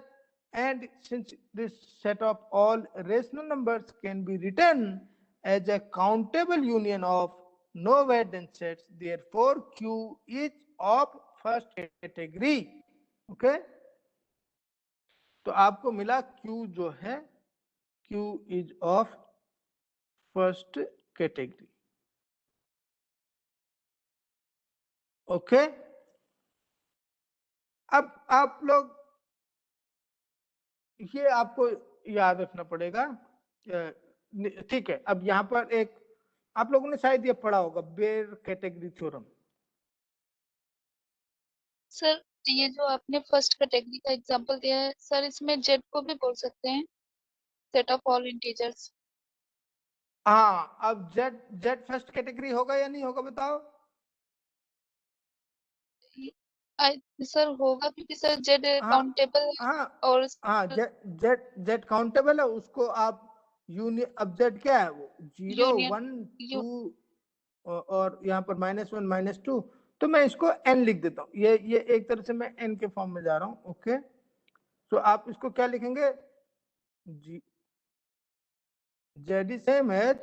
and since this set of all rational numbers can be written as a countable union of nowhere dense sets, therefore Q is of first category, okay। तो आपको मिला Q जो है Q is of first category, okay. अब आप लोग ये आपको याद रखना पड़ेगा, ठीक है। अब यहाँ पर एक आप लोगों ने शायद ये पढ़ा होगा बेयर कैटेगरी थ्योरम। सर ये जो आपने फर्स्ट कैटेगरी का एग्जांपल दिया है सर, इसमें जेड को भी बोल सकते हैं, सेट ऑफ ऑल इंटीजर्स। हाँ, अब जेड जेड फर्स्ट कैटेगरी होगा या नहीं होगा बताओ? सर होगा क्योंकि सर जेड काउंटेबल हाँ और हाँ, जेड जेड काउंटेबल है, उसको आप यूनियन, अब जेड क्या है वो 0 यूनियन 1 2 और यहाँ पर -1 -2, तो मैं इसको n लिख देता हूँ। ये एक तरह से मैं n के फॉर्म में जा रहा हूँ, ओके। तो आप इसको क्या लिखेंगे, Z is same as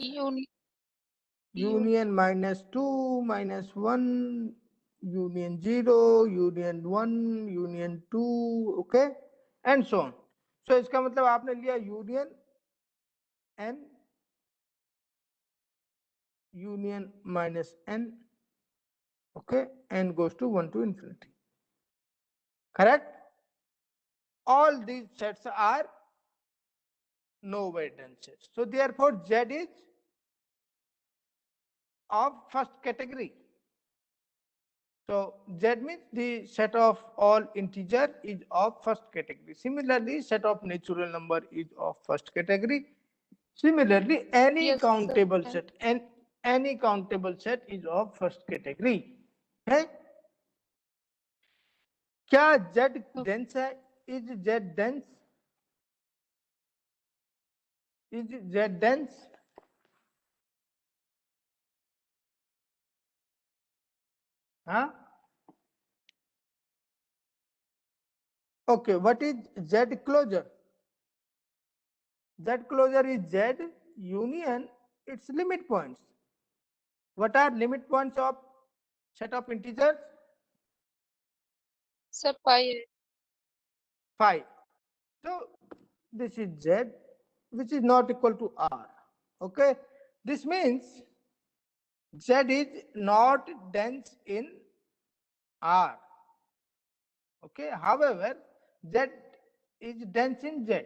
union -2 -1 union 0 union 1 union 2, okay and so on. So इसका मतलब आपने लिया union n union minus n, okay, n goes to 1 to infinity, correct? All these sets are nowhere dense sets, so therefore Z is of first category. So Z means the set of all integer is of first category. Similarly, set of natural number is of first category. Similarly, any Yes, countable sir. set and any countable set is of first category, okay? क्या Z dense है? Is Z dense? Is Z dense? Huh? Okay, what is Z closure? Z closure is Z union its limit points. What are limit points of set of integers? Sir पाई है 5. So this is Z which is not equal to R, okay? This means Z is not dense in R, okay? However, Z is dense in Z.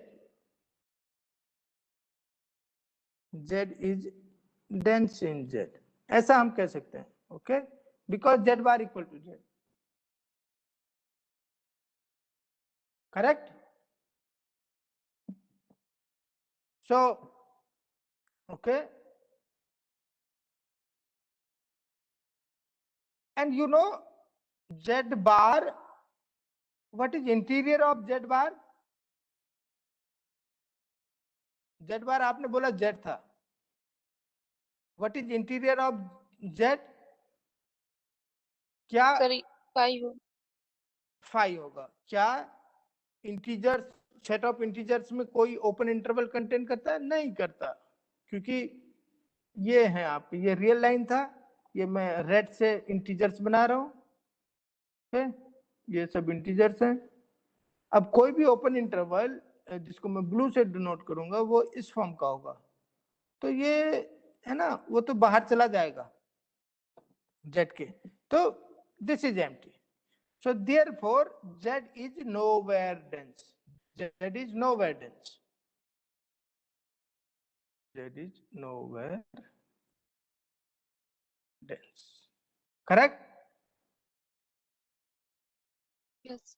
Z is dense in Z, ऐसा हम कह सकते हैं, okay? Because Z bar equal to Z, correct? So, okay, and you know Z bar, what is interior of Z bar? Z bar आपने बोला Z था, what is interior of Z? क्या sir पाई हो 5 होगा? क्या इंटीजर्स, सेट ऑफ इंटीजर्स में कोई open interval contain करता है? नहीं करता, क्योंकि ये है आप, ये रियल लाइन था, ये मैं रेड से इंटीजर्स बना रहा हूं, ये सब इंटीजर्स हैं। अब कोई भी ओपन इंटरवल जिसको मैं ब्लू से डिनोट करूंगा वो इस फॉर्म का होगा, तो ये है ना, वो तो बाहर चला जाएगा Z के, तो this is empty. So therefore Z is nowhere dense. Z is nowhere dense. Z is nowhere dense. Correct? Yes.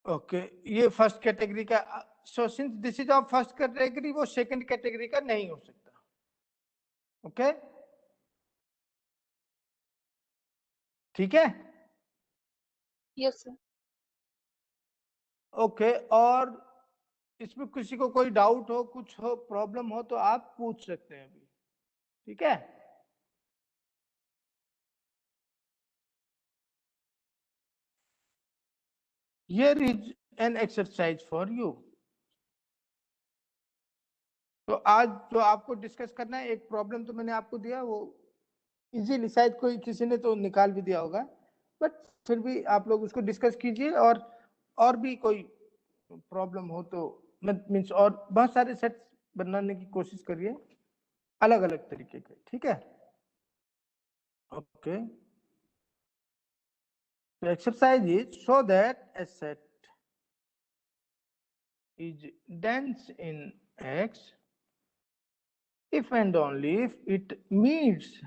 Okay ये फर्स्ट कैटेगरी का. So since this is of first category, वो सेकंड कैटेगरी का नहीं हो सकता. Okay ठीक है. Yes, sir. Okay और इसमें किसी को कोई डाउट हो, कुछ हो, प्रॉब्लम हो तो आप पूछ सकते हैं अभी. ठीक है. Here is an exercise for you. तो आज जो आपको डिस्कस करना है, एक प्रॉब्लम तो मैंने आपको दिया, वो इजीली शायद कोई किसी ने तो निकाल भी दिया होगा, बट फिर भी आप लोग उसको डिस्कस कीजिए. और भी कोई प्रॉब्लम हो तो मीन्स और बहुत सारे सेट्स बनाने की कोशिश करिए अलग अलग तरीके के. ठीक है. Okay. The exercise is show that a set is dense in X if and only if it meets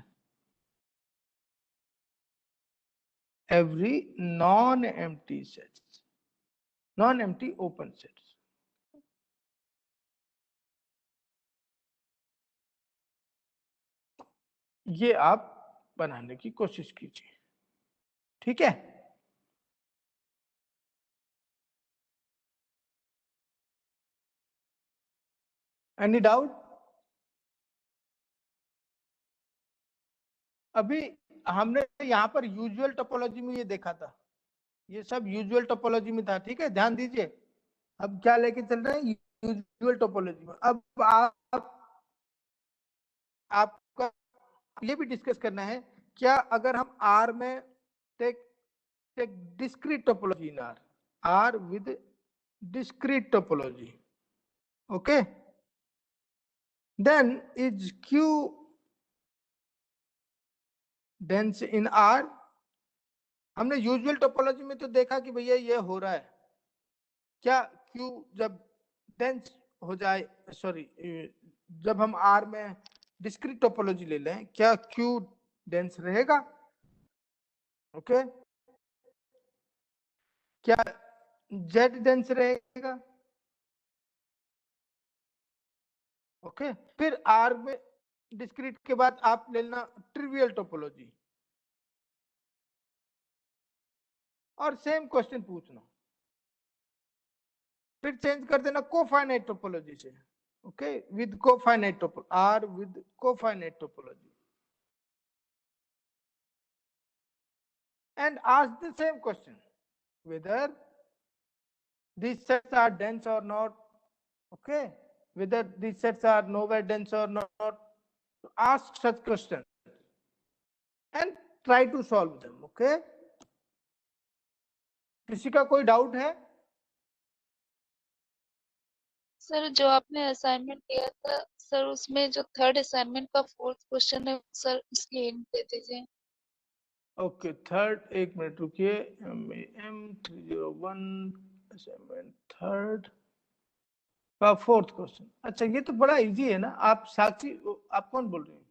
every non-empty sets, non-empty open sets. ये आप बनाने की कोशिश कीजिए. ठीक है. Any doubt? अभी हमने यहाँ पर यूजुअल टोपोलॉजी में ये देखा था, ये सब यूजुअल टोपोलॉजी में था. ठीक है, ध्यान दीजिए. अब क्या लेके चल रहे हैं? यूजुअल टोपोलॉजी में. अब आपका ये भी डिस्कस करना है, क्या अगर हम आर में take discrete topology in R with discrete topology, okay, then is Q dense in R. हमने यूजुअल टोपोलॉजी में तो देखा कि भैया ये हो रहा है. क्या क्यू जब डेंस हो जाए, सॉरी जब हम आर में डिस्क्रीट टोपोलॉजी ले लें, क्या क्यू डेंस रहेगा? ओके. क्या जेड डेंस रहेगा? ओके. फिर आर में डिस्क्रीट के बाद आप लेना ट्रिवियल टोपोलॉजी और सेम क्वेश्चन पूछना, फिर चेंज कर देना कोफाइनाइट टोपोलॉजी से. Okay, with cofinite topology, R with cofinite topology, and ask the same question whether these sets are dense or not. Okay, whether these sets are nowhere dense or not. Ask such questions and try to solve them. Okay, किसी का कोई doubt है? Sir जो आपने assignment दिया था sir, उसमें जो थर्ड असाइनमेंट का फोर्थ क्वेश्चन है सर, उसकी हिंट दे दीजिए. ओके, थर्ड, एक मिनट रुकिए. M301 असाइनमेंट थर्ड का फोर्थ क्वेश्चन. अच्छा, ये तो बड़ा इजी है ना. आप साक्षी, आप कौन बोल रहे हैं?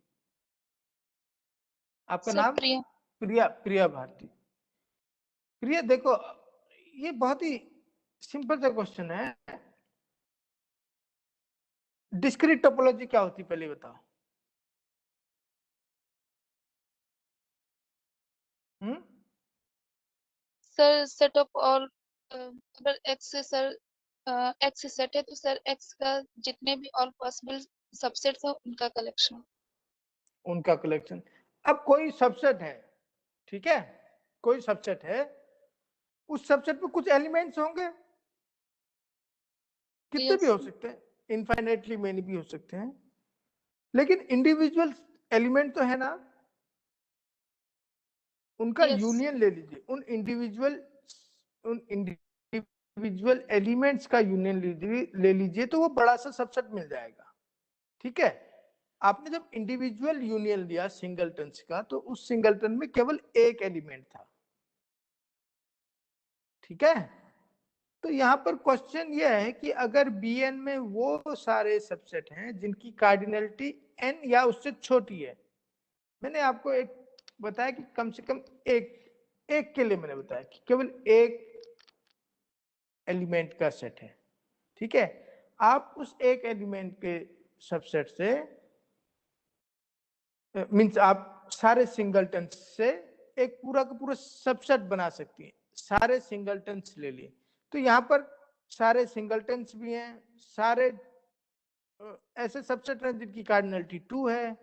आपका सर नाम? प्रिया. प्रिया भारती. प्रिया देखो, ये बहुत ही सिंपल सा क्वेश्चन है. डिस्क्रीट टोपोलॉजी क्या होती है पहले बताओ. सर सेट ऑफ ऑल, अगर एक्स से सर एक्स सेट है तो सर एक्स का जितने भी ऑल पॉसिबल सबसेट्स हैं उनका कलेक्शन. उनका कलेक्शन. अब कोई सबसेट है, ठीक है, कोई सबसेट है, उस सबसेट में कुछ एलिमेंट्स होंगे, कितने भी हो सकते हैं, इनफाइनाइटली मेनी भी हो सकते हैं, लेकिन इंडिविजुअल एलिमेंट तो है ना, उनका यूनियन ले लीजिए. उन इंडिविजुअल एलिमेंट्स का यूनियन ले लीजिए तो वो बड़ा सा सबसेट मिल जाएगा. ठीक है. आपने जब इंडिविजुअल यूनियन लिया सिंगलटन्स का, तो उस सिंगलटन में केवल एक एलिमेंट था. ठीक है. तो यहाँ पर क्वेश्चन ये है कि अगर Bn में वो सारे सबसेट हैं जिनकी कार्डिनलिटी n या उससे छोटी है, मैंने आपको एक बताया कि कम से कम एक के लिए मैंने बताया कि केवल एक एलिमेंट का सेट है, ठीक है। आप उस एक एलिमेंट के सबसेट से मीन्स आप सारे सिंगलटन से एक पूरा का पूरा सबसेट बना सकती हैं। सारे सिंगलटन्स ले लिए तो यहाँ पर सारे सिंगलटन्स भी हैं, सारे ऐसे सबसेट हैं जिनकी कार्डिनलिटी 2 है,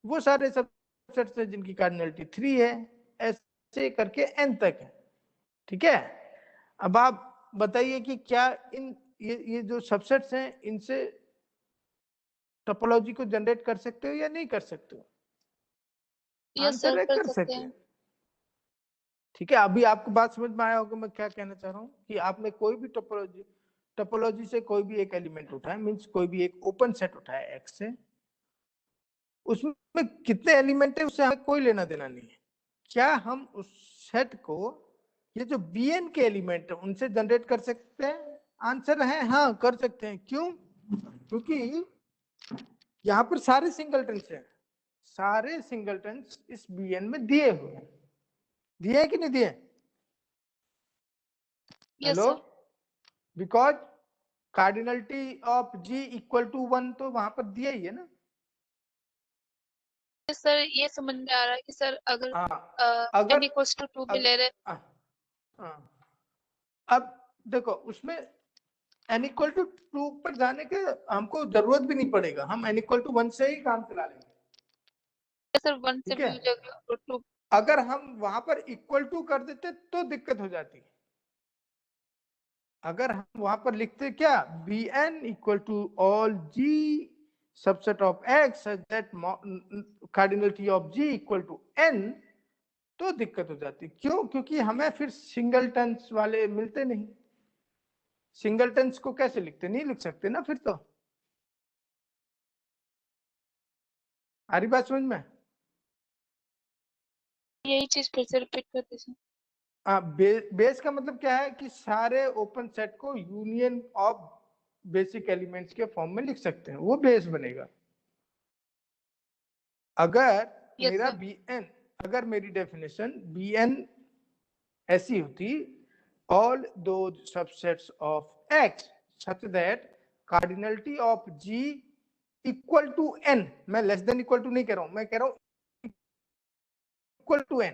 वो सारे सबसेट हैं जिनकी कार्डिनलिटी 3 है, ऐसे करके n तक है, ठीक है। अब आप बताइए कि क्या ये जो सबसेट्स हैं इनसे टोपोलॉजी को जनरेट कर सकते हो या नहीं कर सकते हो? यस आंसर सर, है कर कर सकते सकते हैं। हैं, ठीक है। अभी आपको बात समझ में आया होगा मैं क्या कहना चाह रहा हूँ कि आपने कोई भी टोपोलॉजी से कोई भी एक एलिमेंट उठाया, मीन्स कोई भी एक ओपन सेट उठाया X से, उसमें कितने एलिमेंट है उससे हमें कोई लेना देना नहीं है। क्या हम उस सेट को ये जो Bn के एलिमेंट है उनसे जनरेट कर सकते हैं? आंसर है हाँ, कर सकते हैं। क्यों? क्योंकि यहाँ पर सारे सिंगलटन्स हैं, सारे सिंगलटन्स इस Bn में दिए हुए हैं, दिए है कि नहीं दिए? Yes hello, sir, because cardinality of G equal to 1 तो वहां पर दिया ही है ना। यस सर, ये समझ में आ रहा है कि सर अगर हाँ, n अगर इक्वल्स टू 2 भी ले रहे हाँ, अब देखो उसमें n इक्वल टू 2 पर जाने के हमको जरूरत भी नहीं पड़ेगा, हम n इक्वल टू 1 से ही काम चला लेंगे, सर 1 से ठीक है। भी जगह 2 अगर हम वहां पर इक्वल टू कर देते तो दिक्कत हो जाती। अगर हम वहां पर लिखते क्या, Bn equal to all G subset of X such that cardinality of G equal to n, तो दिक्कत हो जाती। क्यों? क्योंकि हमें फिर सिंगलटन्स वाले मिलते नहीं। सिंगलटन्स को कैसे लिखते? नहीं लिख सकते ना फिर तो। आ रही बात समझ में? यही चीज फिर से रिपीट करते सर। बेस का मतलब क्या है कि सारे ओपन सेट को यूनियन ऑफ बेसिक एलिमेंट्स के फॉर्म में लिख सकते हैं, वो बेस बनेगा। अगर Yes, मेरा sir. Bn, अगर मेरी डेफिनेशन Bn ऐसी होती, all those subsets of X such that cardinality of G equal to n, मैं लेस देन इक्वल टू नहीं कह रहा हूं, मैं कह रहा हूं equal to n,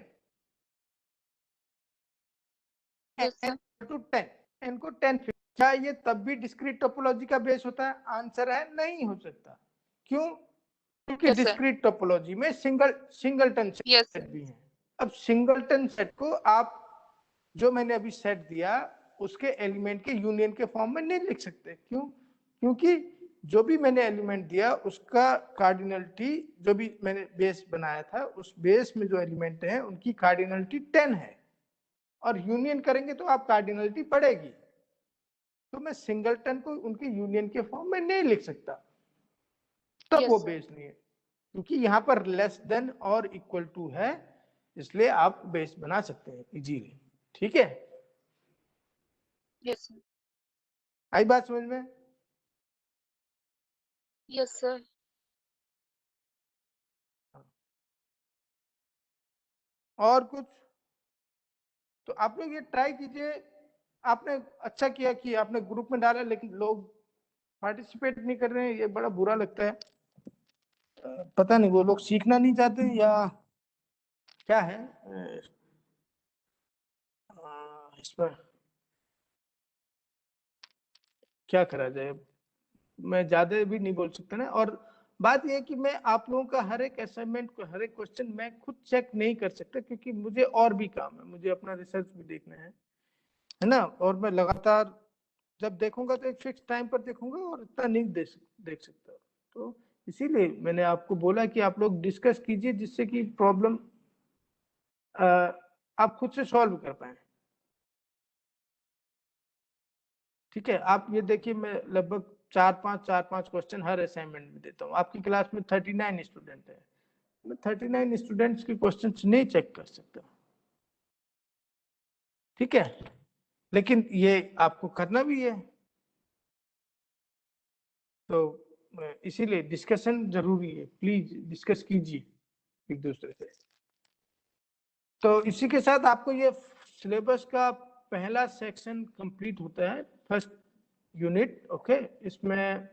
Yes, sir. n to 10, n को 10, क्या ये तब भी डिस्क्रीट टोपोलॉजी का बेस होता है? आंसर है नहीं हो सकता। क्यों? क्योंकि Yes, sir. डिस्क्रीट टोपोलॉजी में सिंगलटन Yes, सेट sir. भी हैं। अब सिंगलटन सेट को आप जो मैंने अभी सेट दिया उसके एलिमेंट के यूनियन के फॉर्म में नहीं लिख सकते। क्यों? क्योंकि जो भी मैंने एलिमेंट दिया उसका कार्डिनलिटी, जो भी मैंने बेस बनाया था उस बेस में जो एलिमेंट है उनकी कार्डिनलिटी 10 है, और यूनियन करेंगे तो आप कार्डिनलिटी बढ़ेगी। तो मैं सिंगलटन को उनके यूनियन के फॉर्म में नहीं लिख सकता, तब Yes, वो sir. बेस नहीं है। क्योंकि यहाँ पर लेस देन और इक्वल टू है, इसलिए आप बेस बना सकते हैं इजीली, ठीक है। Yes, sir. आई बात समझ में? Yes, sir. और कुछ? तो आप लोग ये ट्राई कीजिए। आपने अच्छा किया कि आपने ग्रुप में डाला, लेकिन लोग पार्टिसिपेट नहीं कर रहे हैं, ये बड़ा बुरा लगता है। पता नहीं वो लोग सीखना नहीं चाहते या क्या है इस पर क्या करा जाए, मैं ज्यादा भी नहीं बोल सकता ना। और बात यह है कि मैं आप लोगों का हर एक असाइनमेंट को, हर एक क्वेश्चन मैं खुद चेक नहीं कर सकता, क्योंकि मुझे और भी काम है, मुझे अपना रिसर्च भी देखना है ना। और मैं लगातार जब देखूंगा तो एक फिक्स टाइम पर देखूंगा और इतना नहीं देख सकता। तो इसीलिए मैंने आपको बोला कि आप लोग डिस्कस कीजिए, जिससे कि प्रॉब्लम आप खुद से सॉल्व कर पाए, ठीक है। आप ये देखिए, मैं लगभग 4-5 क्वेश्चन हर असाइनमेंट में देता हूँ। आपकी क्लास में 39 स्टूडेंट है, मैं 39 स्टूडेंट्स के क्वेश्चन नहीं चेक कर सकता, ठीक है। लेकिन ये आपको करना भी है, तो इसीलिए डिस्कशन जरूरी है, प्लीज डिस्कस कीजिए एक दूसरे से। तो इसी के साथ आपको ये सिलेबस का पहला सेक्शन कंप्लीट होता है, फर्स्ट यूनिट। ओके, इसमें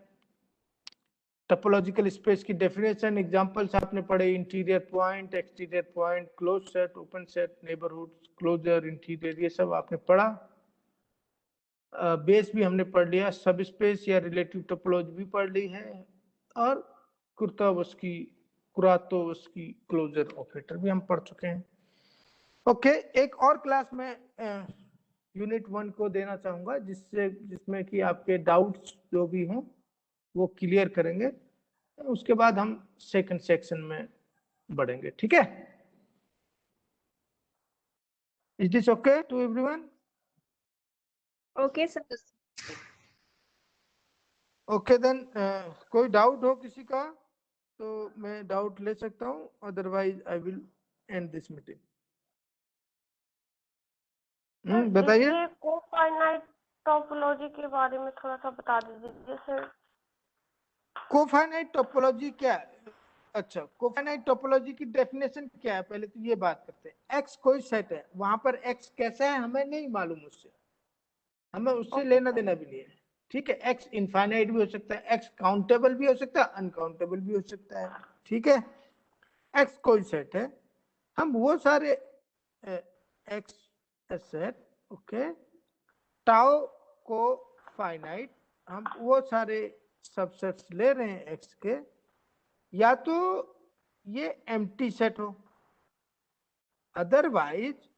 टोपोलॉजिकल स्पेस की डेफिनेशन, एग्जांपल्स आपने पढ़े, interior point, exterior point, close set, open set, neighbourhood, closure, interior, ये सब आपने पढ़ा। बेस भी हमने पढ़ लिया, सब स्पेस या रिलेटिव टोपोलॉजी भी पढ़ ली है, और कुर्तोवस्की क्लोजर ऑपरेटर भी हम पढ़ चुके हैं। ओके, एक और क्लास में यूनिट 1 को देना चाहूंगा, जिसमें कि आपके डाउट्स जो भी हैं वो क्लियर करेंगे, उसके बाद हम सेकंड सेक्शन में बढ़ेंगे। ठीक है, is this okay to everyone? Okay sir. Okay then, कोई डाउट हो किसी का तो मैं डाउट ले सकता हूँ, otherwise I will end this meeting. बताइए। ये कोफाइनाइट टोपोलॉजी के बारे में थोड़ा सा बता दीजिए सर। कोफाइनाइट टोपोलॉजी क्या है? अच्छा, कोफाइनाइट टोपोलॉजी की डेफिनेशन क्या है, पहले तो ये बात करते हैं। एक्स कोई सेट है, वहां पर एक्स कैसा है हमें नहीं मालूम, उससे हमें उससे लेना देना भी नहीं है। ठीक है, एक्स इनफाइनाइट भी हो सकता है, एक्स काउंटेबल भी हो सकता है, अनकाउंटेबल भी हो सकता है। ठीक है, एक्स कोई सेट है, हम वो सारे एक्स सेट, ओके, टाउ को फाइनाइट, हम वो सारे सबसेट्स ले रहे हैं एक्स के, या तो ये एम्प्टी सेट हो, अदरवाइज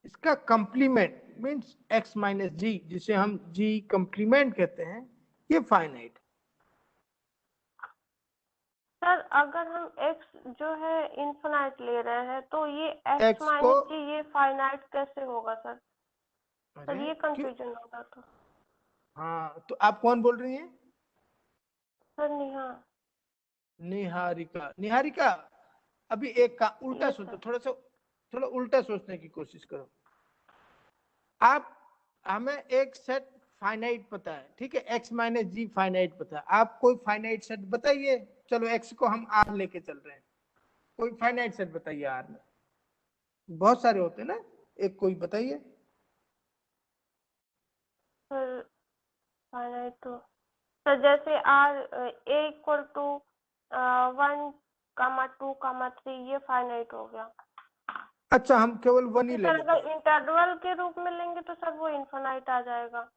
इसका कंप्लीमेंट मींस एक्स माइनस जी, जिसे हम जी कंप्लीमेंट कहते हैं, ये फाइनाइट। सर अगर हम x जो है इनफिनाइट ले रहे हैं तो ये x X को माइनस जी ये फाइनाइट कैसे होगा सर? सर अरे ये कंफ्यूजन होगा तो। हाँ, तो आप कौन बोल रही हैं? सर नेहा। निहारिका। निहारिका, अभी एक का उल्टा यस सोचो, सर। थोड़ा उल्टा सोचने की कोशिश करो। आप, हमें एक सेट फाइनाइट पता है, ठीक है, x माइनस जी फाइनाइट पता है, आप कोई फाइनाइट सेट बताइए। चलो x को हम r लेके चल रहे हैं, कोई फाइनाइट सेट बताइए r में, बहुत सारे होते हैं ना, एक कोई बताइए। सर फाइनाइट तो सर जैसे r a इक्वल टू 1,2,3 ये फाइनाइट हो गया। अच्छा, हम केवल वन ही ले सर लेते अगर हैं। इंटरवल के रूप में लेंगे तो सर वो इनफिनाइट आ जाएगा।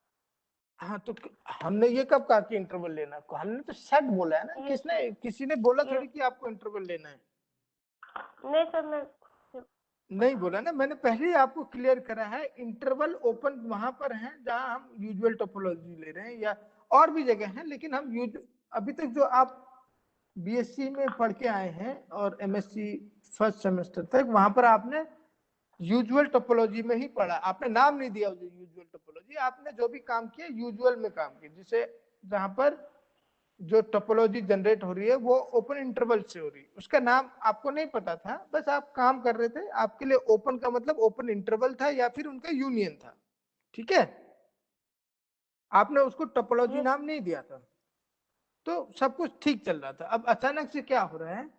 हाँ, तो हमने ये कब कहा कि इंटरवल लेना है? हमने तो सेट बोला है ना, किसी ने बोला थोड़ी कि आपको इंटरवल लेना है। नहीं सर मैं नहीं बोला ना, मैंने पहले ही आपको क्लियर करा है, इंटरवल ओपन वहां पर है जहां हम यूजुअल टोपोलॉजी ले रहे हैं, या और भी जगह है, लेकिन हम अभी तक जो आप बीएससी में पढ़ के आए हैं और एमएससी फर्स्ट सेमेस्टर तक, वहां पर आपने यूजुअल टोपोलॉजी में ही पढ़ा, आपने नाम नहीं दिया यूजुअल टोपोलॉजी, आपने जो भी काम किया यूजुअल में काम किया, जिसे जहां पर जो टोपोलॉजी जनरेट हो रही है वो ओपन इंटरवल से हो रही है, उसका नाम आपको नहीं पता था, बस आप काम कर रहे थे, आपके लिए ओपन का मतलब ओपन इंटरवल था या फिर उनका यूनियन था। ठीक है, आपने उसको टोपोलॉजी नाम नहीं दिया था, तो सब कुछ ठीक चल रहा था। अब अचानक से क्या हो रहा है,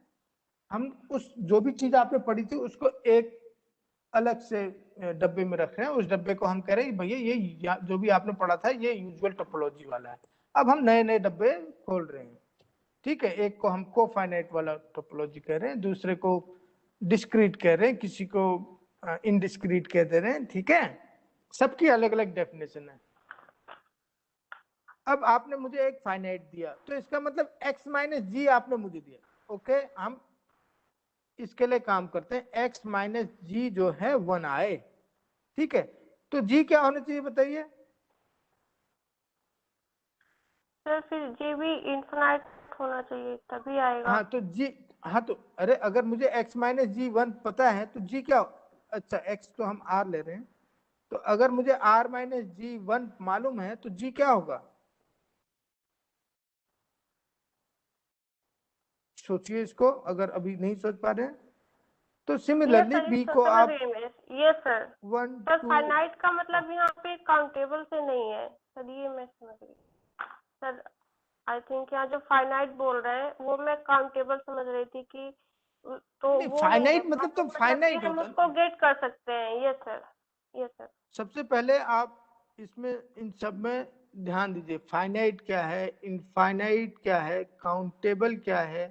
हम उस जो भी चीज आपने पढ़ी थी उसको एक अलग से डब्बे में रख रहे हैं, उस डब्बे को हम कह रहे हैं भैया ये जो भी आपने पढ़ा था ये यूजुअल टोपोलॉजी वाला है। अब हम नए नए डब्बे खोल रहे हैं। ठीक है, एक को हम कोफाइनाइट वाला टोपोलॉजी कह रहे हैं, दूसरे को डिस्क्रीट कह रहे हैं, किसी को इनडिस्क्रीट कह दे रहे हैं। ठीक है, सबकी अलग अलग डेफिनेशन है। अब आपने मुझे एक फाइनाइट दिया, तो इसका मतलब x माइनस जी आपने मुझे दिया। ओके, हम इसके लिए काम करते हैं, x माइनस जी जो है 1 आए। ठीक है, तो g क्या होना चाहिए बताइए? सर फिर जी भी इनफिनाइट होना चाहिए तभी आएगा। हाँ तो g, हाँ तो अरे अगर मुझे x माइनस जी 1 पता है तो g क्या, अच्छा x तो हम r ले रहे हैं, तो अगर मुझे r माइनस जी 1 मालूम है तो g क्या होगा? सोचिए इसको, अगर अभी नहीं सोच पा रहे हैं तो सिमिलरली b को आप यस सर। 1 सर 2 फाइनाइट का मतलब यहाँ पे काउंटेबल से नहीं है सर, ये मैं समझ गई सर। आई थिंक यहाँ जो फाइनाइट बोल रहे हैं वो मैं काउंटेबल समझ रही थी कि तो नहीं, वो नहीं है। फाइनाइट मतलब तो मतलब कि फाइनाइट हम होता उसको है। गेट कर सकते हैं। Yes sir, yes sir. सबसे पहले आप इसमें इन सब में ध्यान दीजिए, फाइनाइट क्या है, इनफाइनाइट क्या है, काउंटेबल क्या है,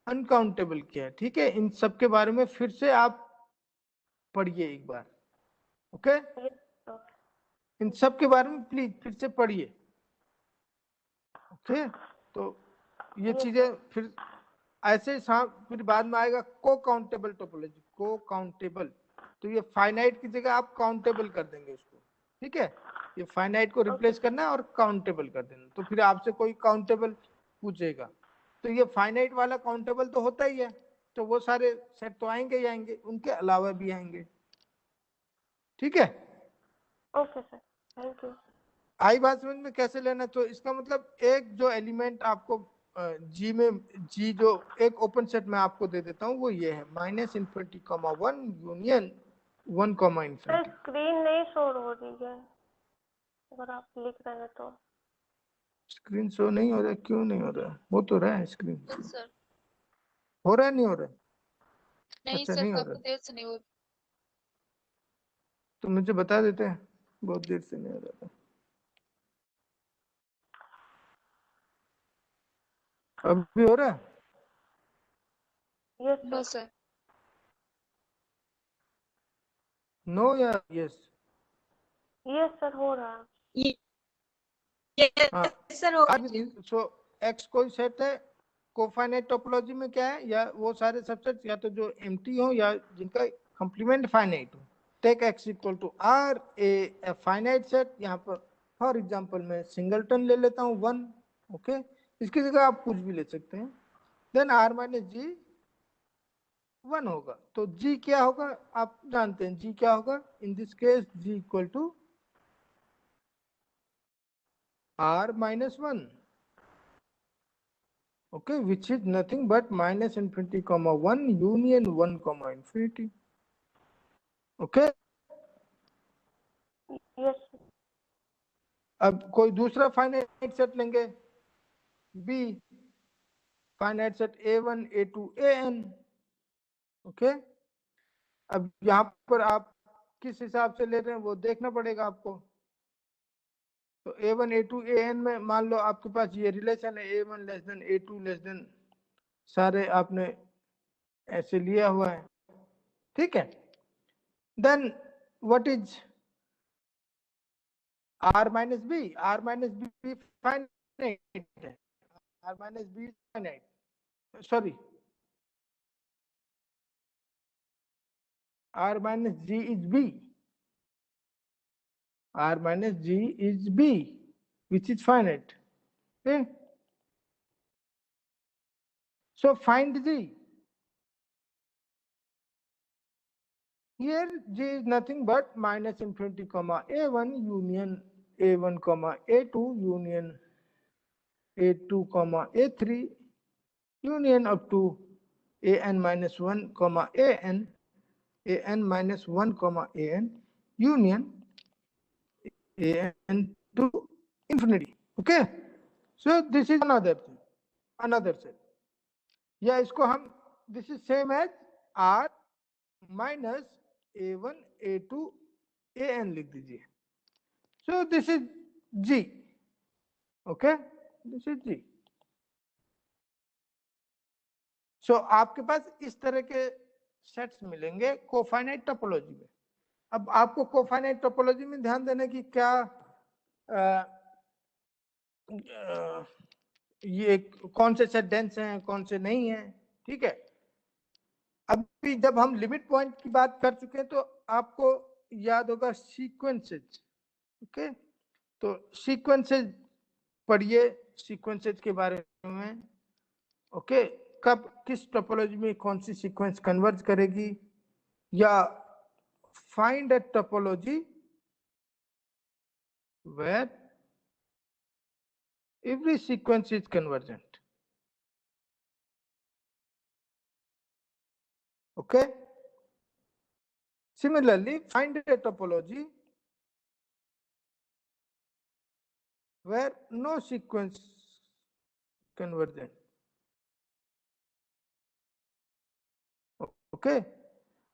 अनकाउंटेबल क्या है। ठीक है, इन सब के बारे में फिर से आप पढ़िए एक बार। ओके, इन सब के बारे में प्लीज फिर से पढ़िए। ओके, तो ये चीजें फिर ऐसे फिर बाद में आएगा को काउंटेबल टोपोलॉजी, को काउंटेबल। तो ये फाइनाइट की जगह आप काउंटेबल कर देंगे इसको। ठीक है, ये फाइनाइट को रिप्लेस करना है और काउंटेबल कर देना। तो फिर आपसे कोई काउंटेबल पूछेगा तो ये फाइनाइट वाला काउंटेबल तो होता ही है, तो वो सारे सेट तो आएंगे ही आएंगे, उनके अलावा भी आएंगे। ठीक है, ओके सर, थैंक यू। आई बात समझ में कैसे लेना। तो इसका मतलब एक जो एलिमेंट आपको जी में, जी जो एक ओपन सेट में आपको दे देता हूँ वो ये है -∞1 यूनियन 1, सर ∞। स्क्रीन नहीं शो हो रही है अगर आप लिख रहे हैं तो। स्क्रीन शो नहीं हो रहा है? क्यों नहीं हो रहा है? हो तो रहा है स्क्रीन शो। सर हो रहा है, नहीं हो रहा है? नहीं अच्छा, सर, नहीं हो काफी रहा है देर से नहीं हो रही। तो मुझे बता देते हैं, बहुत देर से नहीं हो रहा था। अब भी हो रहा है? Yes no sir. Sir. No या यस? यस सर, हो रहा है। हाँ, यस सर, हो अब सो एक्स कोई सेट है, कोफाइनाइट टोपोलॉजी में क्या है, या वो सारे सबसेट या तो जो एम्प्टी हो या जिनका कंप्लीमेंट फाइनाइट हो। Take X equal to R a finite set. यहाँ पर फॉर एग्जांपल मैं सिंगलटन ले लेता हूँ 1। ओके, इसकी जगह आप कुछ भी ले सकते हैं। देन आर माइनस जी 1 होगा। तो जी क्या होगा आप जानते हैं, जी क्या होगा in this case, G equal to r minus 1, okay, which is nothing but -∞1 union 1, ∞. okay, yes sir. अब कोई दूसरा फाइनाइट सेट लेंगे, b finite set a1 a2 an। Okay, अब यहाँ पर आप किस हिसाब से ले रहे हैं वो देखना पड़ेगा आपको। तो a1 a2 an में मान लो आपके पास ये रिलेशन है a1 less than a2 less than, सारे आपने ऐसे लिया हुआ है। ठीक है, then what is r minus b? r minus b finite है, r minus b is finite, sorry, r minus g is b, r minus g is b, which is finite. Okay, so find g. Here g is nothing but -∞, a1 union a1, a2 union a2, a3 union up to an minus 1, an minus 1, an union an to infinity. Okay, so this is another thing, another set. या इसको हम, this is same as r minus a1 a2 an लिख दीजिए। so this is g. okay, this is g. so आपके पास इस तरह के sets मिलेंगे कोफाइनाइट टोपोलॉजी में। अब आपको कोफाइनाइट टोपोलॉजी में ध्यान देने की क्या ये कौन से सेट डेंस हैं कौन से नहीं हैं। ठीक है, अभी जब हम लिमिट पॉइंट की बात कर चुके हैं तो आपको याद होगा सीक्वेंसेज। ओके, तो सीक्वेंसेज पढ़िए, सीक्वेंसेज के बारे में। ओके, कब किस टोपोलॉजी में कौन सी सीक्वेंस कन्वर्ज करेगी, या find a topology where every sequence is convergent. Okay, Similarly, find a topology where no sequence convergent. Okay,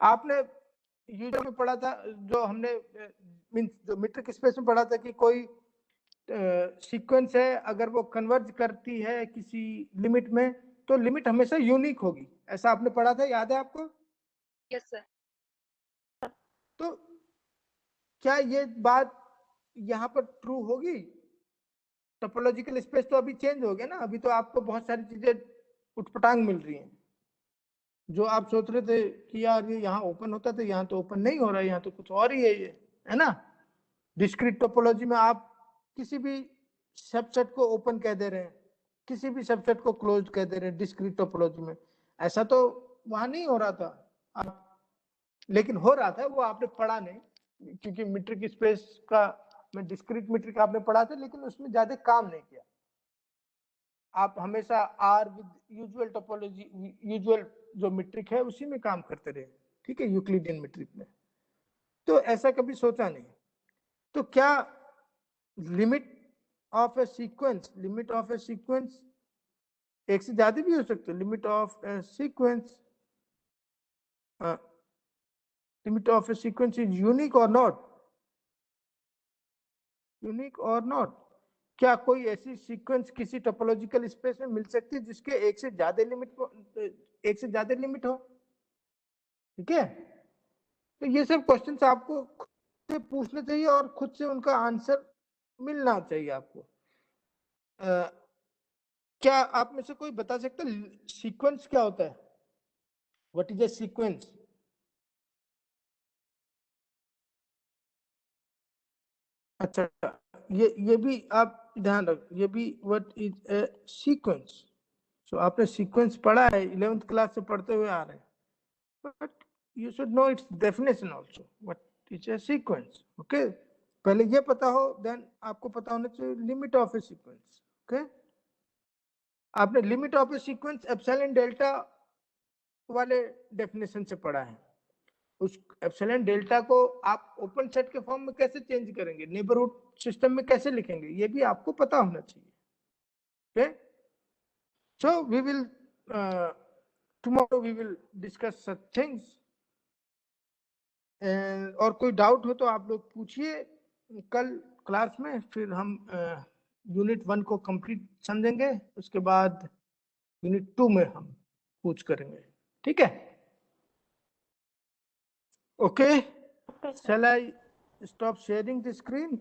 आपने यूजर में पढ़ा था, जो हमने मींस जो मीट्रिक स्पेस में पढ़ा था कि कोई सीक्वेंस है, अगर वो कन्वर्ज करती है किसी लिमिट में तो लिमिट हमेशा यूनिक होगी, ऐसा आपने पढ़ा था, याद है आपको? Yes sir. तो क्या ये बात यहाँ पर ट्रू होगी? टोपोलॉजिकल स्पेस तो अभी चेंज हो गया ना, अभी तो आपको बहुत सारी चीजें उठपटांग मिल रही हैं। जो आप सोच रहे थे कि यार ये यहाँ ओपन होता था, यहाँ तो ओपन नहीं हो रहा है, यहाँ तो कुछ और ही है ये, है ना? डिस्क्रीट टोपोलॉजी में आप किसी भी सबसेट को ओपन कह दे रहे हैं, किसी भी सबसेट को क्लोज कह दे रहे हैं डिस्क्रीट टोपोलॉजी में। ऐसा तो वहां नहीं हो रहा था आप, लेकिन हो रहा था, वो आपने पढ़ा नहीं, क्योंकि मीट्रिक स्पेस का में डिस्क्रीट मीट्रिक आपने पढ़ा था, लेकिन उसमें ज्यादा काम नहीं किया। आप हमेशा R with usual topology, usual जो मीट्रिक है उसी में काम करते रहे, ठीक है, यूक्लिडियन मीट्रिक में। तो ऐसा कभी सोचा नहीं। तो क्या limit of a sequence, limit of a sequence एक से ज्यादा भी हो सकते हैं। Limit of a sequence, limit of a sequence is unique और नॉट, यूनिक और नॉट। क्या कोई ऐसी सीक्वेंस किसी टोपोलॉजिकल स्पेस में मिल सकती है जिसके एक से ज्यादा लिमिट हो? ठीक है, तो ये सब क्वेश्चंस आपको खुद से पूछने चाहिए और खुद से उनका आंसर मिलना चाहिए आपको। क्या आप में से कोई बता सकता है सीक्वेंस क्या होता है? What is a sequence? अच्छा, ये भी आप ध्यान रख, ये भी व्हाट इज ए सीक्वेंस। सो आपने सीक्वेंस पढ़ा है, 11th क्लास से पढ़ते हुए आ रहे हैं, but you should know its definition also, what is a sequence. Okay, पहले ये पता हो, देन आपको पता होना चाहिए limit of a sequence. Okay, आपने limit of a sequence epsilon delta वाले डेफिनेशन से पढ़ा है। उस एप्सिलॉन डेल्टा को आप ओपन सेट के फॉर्म में कैसे चेंज करेंगे, नेबरहुड सिस्टम में कैसे लिखेंगे, ये भी आपको पता होना चाहिए। Okay, so we will tomorrow we will discuss such things. और कोई डाउट हो तो आप लोग पूछिए कल क्लास में, फिर हम यूनिट 1 को कंप्लीट समझेंगे, उसके बाद यूनिट 2 में हम पूछ करेंगे, ठीक है? Okay, shall I stop sharing the screen?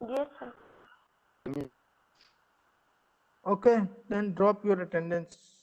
Yes, sir. Okay, then drop your attendance.